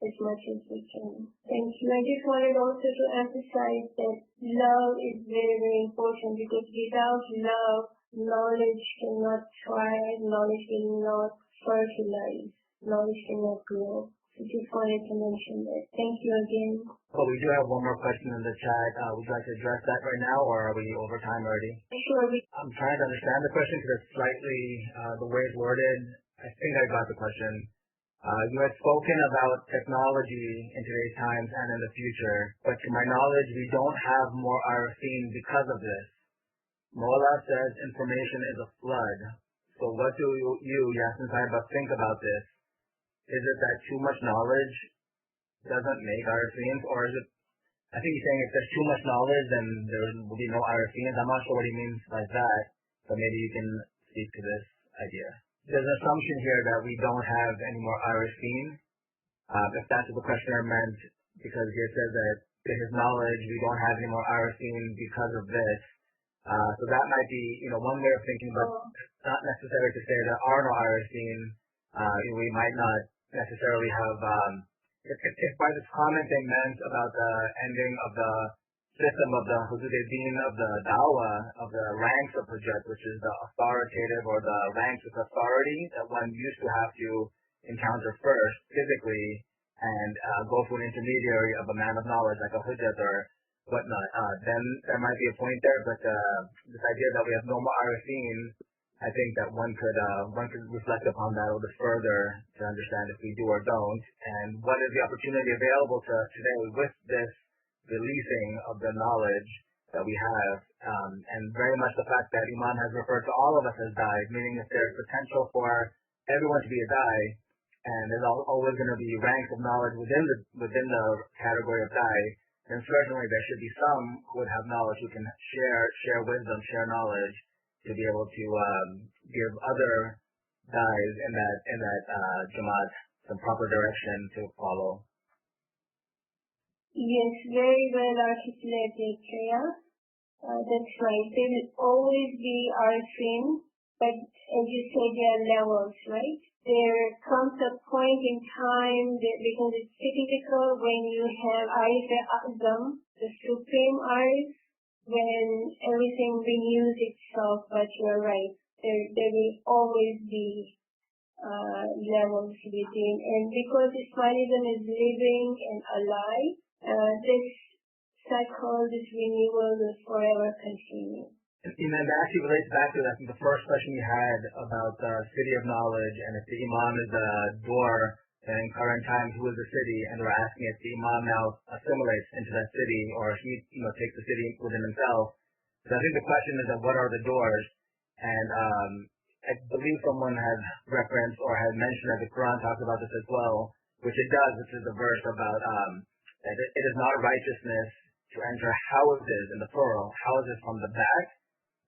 as much as we can. Thank you. I just wanted also to emphasize that love is very, very important, because without love, knowledge cannot thrive, knowledge cannot fertilize, knowledge cannot grow. I just wanted to mention that. Thank you again. Well, we do have one more question in the chat. Would you like to address that right now, or are we over time already? Sure. I'm trying to understand the question because it's slightly the way it's worded. I think I got the question. You had spoken about technology in today's times and in the future, but to my knowledge, we don't have more Arifin because of this. Mola says information is a flood. So what do you, Yasmin Saiba, think about this? Is it that too much knowledge doesn't make Arifins, or is it, I think he's saying if there's too much knowledge, then there will be no Arifins. I'm not sure what he means by that, so maybe you can speak to this idea. There's an assumption here that we don't have any more Arifin. If that's what the questioner meant, because he says that to his knowledge, we don't have any more Arifin because of this. So that might be, one way of thinking, but it's not necessary to say there are no Arifin. We might not necessarily have, if by this comment they meant about the ending of the system of the Hudud-e-Din, of the Dawah, of the ranks of Hujjat, which is the authoritative or the ranks with authority that one used to have to encounter first physically and go through an intermediary of a man of knowledge like a Hujjat or whatnot, then there might be a point there, but this idea that we have no more Arifin, I think that one could reflect upon that a little bit further to understand if we do or don't, and what is the opportunity available to us today with this releasing of the knowledge that we have, and very much the fact that Imam has referred to all of us as da'i, meaning if there's potential for everyone to be a da'i, and there's always going to be ranks of knowledge within the category of da'i, then certainly there should be some who would have knowledge who can share wisdom, share knowledge, to be able to give other da'is in that Jamaat some proper direction to follow. Yes, very well articulated, Shreya. That's right. There will always be Arifin, but as you said, there are levels, right? There comes a point in time that, because it's typical when you have Arif-e-Azam, the supreme Arif, when everything renews itself, but you're right, there will always be levels within. And because Ismailism is living and alive, this cycle, this renewal will forever continue. And that actually relates back to that, the first question you had about the city of knowledge, and if the Imam is the door, and in current times, who is the city? And we're asking if the Imam now assimilates into that city, or if he takes the city within himself. So I think the question is that what are the doors? And I believe someone had referenced or had mentioned that the Quran talks about this as well, which it does. This is the verse about that it is not righteousness to enter houses, in the plural, houses from the back,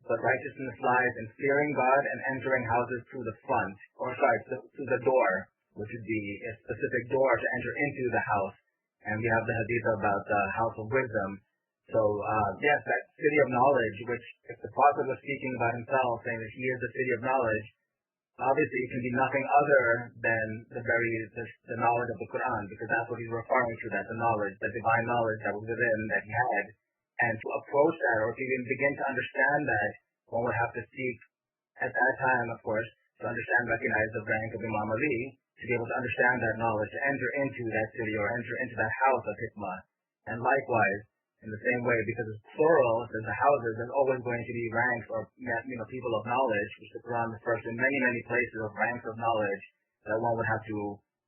but righteousness lies in fearing God and entering houses through the front, or sorry, through the door, which would be a specific door to enter into the house. And we have the hadith about the house of wisdom. So, yes, that city of knowledge, which if the Prophet was speaking about himself, saying that he is the city of knowledge, obviously it can be nothing other than the knowledge of the Quran, because that's what he's referring to, that the knowledge, the divine knowledge that was within, that he had. And to approach that, or to even begin to understand that, one would have to seek, at that time, of course, to understand, recognize the rank of Imam Ali, to be able to understand that knowledge, to enter into that city, or enter into that house of hikmah. And likewise, in the same way, because it's plural, it says the houses, there's always going to be ranks or people of knowledge, which the Quran refers to in many, many places of ranks of knowledge that one would have to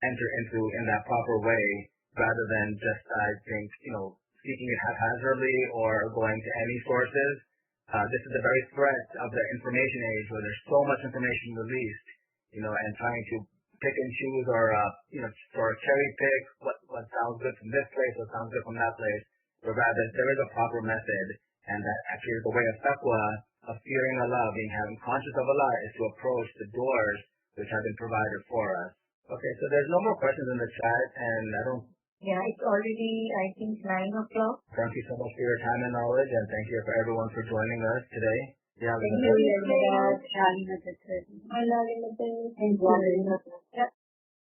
enter into in that proper way, rather than just, I think, seeking it haphazardly or going to any sources. This is the very threat of the information age, where there's so much information released, and trying to pick and choose, or sort of cherry pick what sounds good from this place, what sounds good from that place. But rather, there is a proper method, and that actually is the way of taqwa, of fearing Allah, having conscious of Allah, is to approach the doors which have been provided for us. Okay, so there's no more questions in the chat, and I don't... Yeah, it's already, I think, 9 o'clock. Thank you so much for your time and knowledge, and thank you for everyone for joining us today. Yeah, Thank you,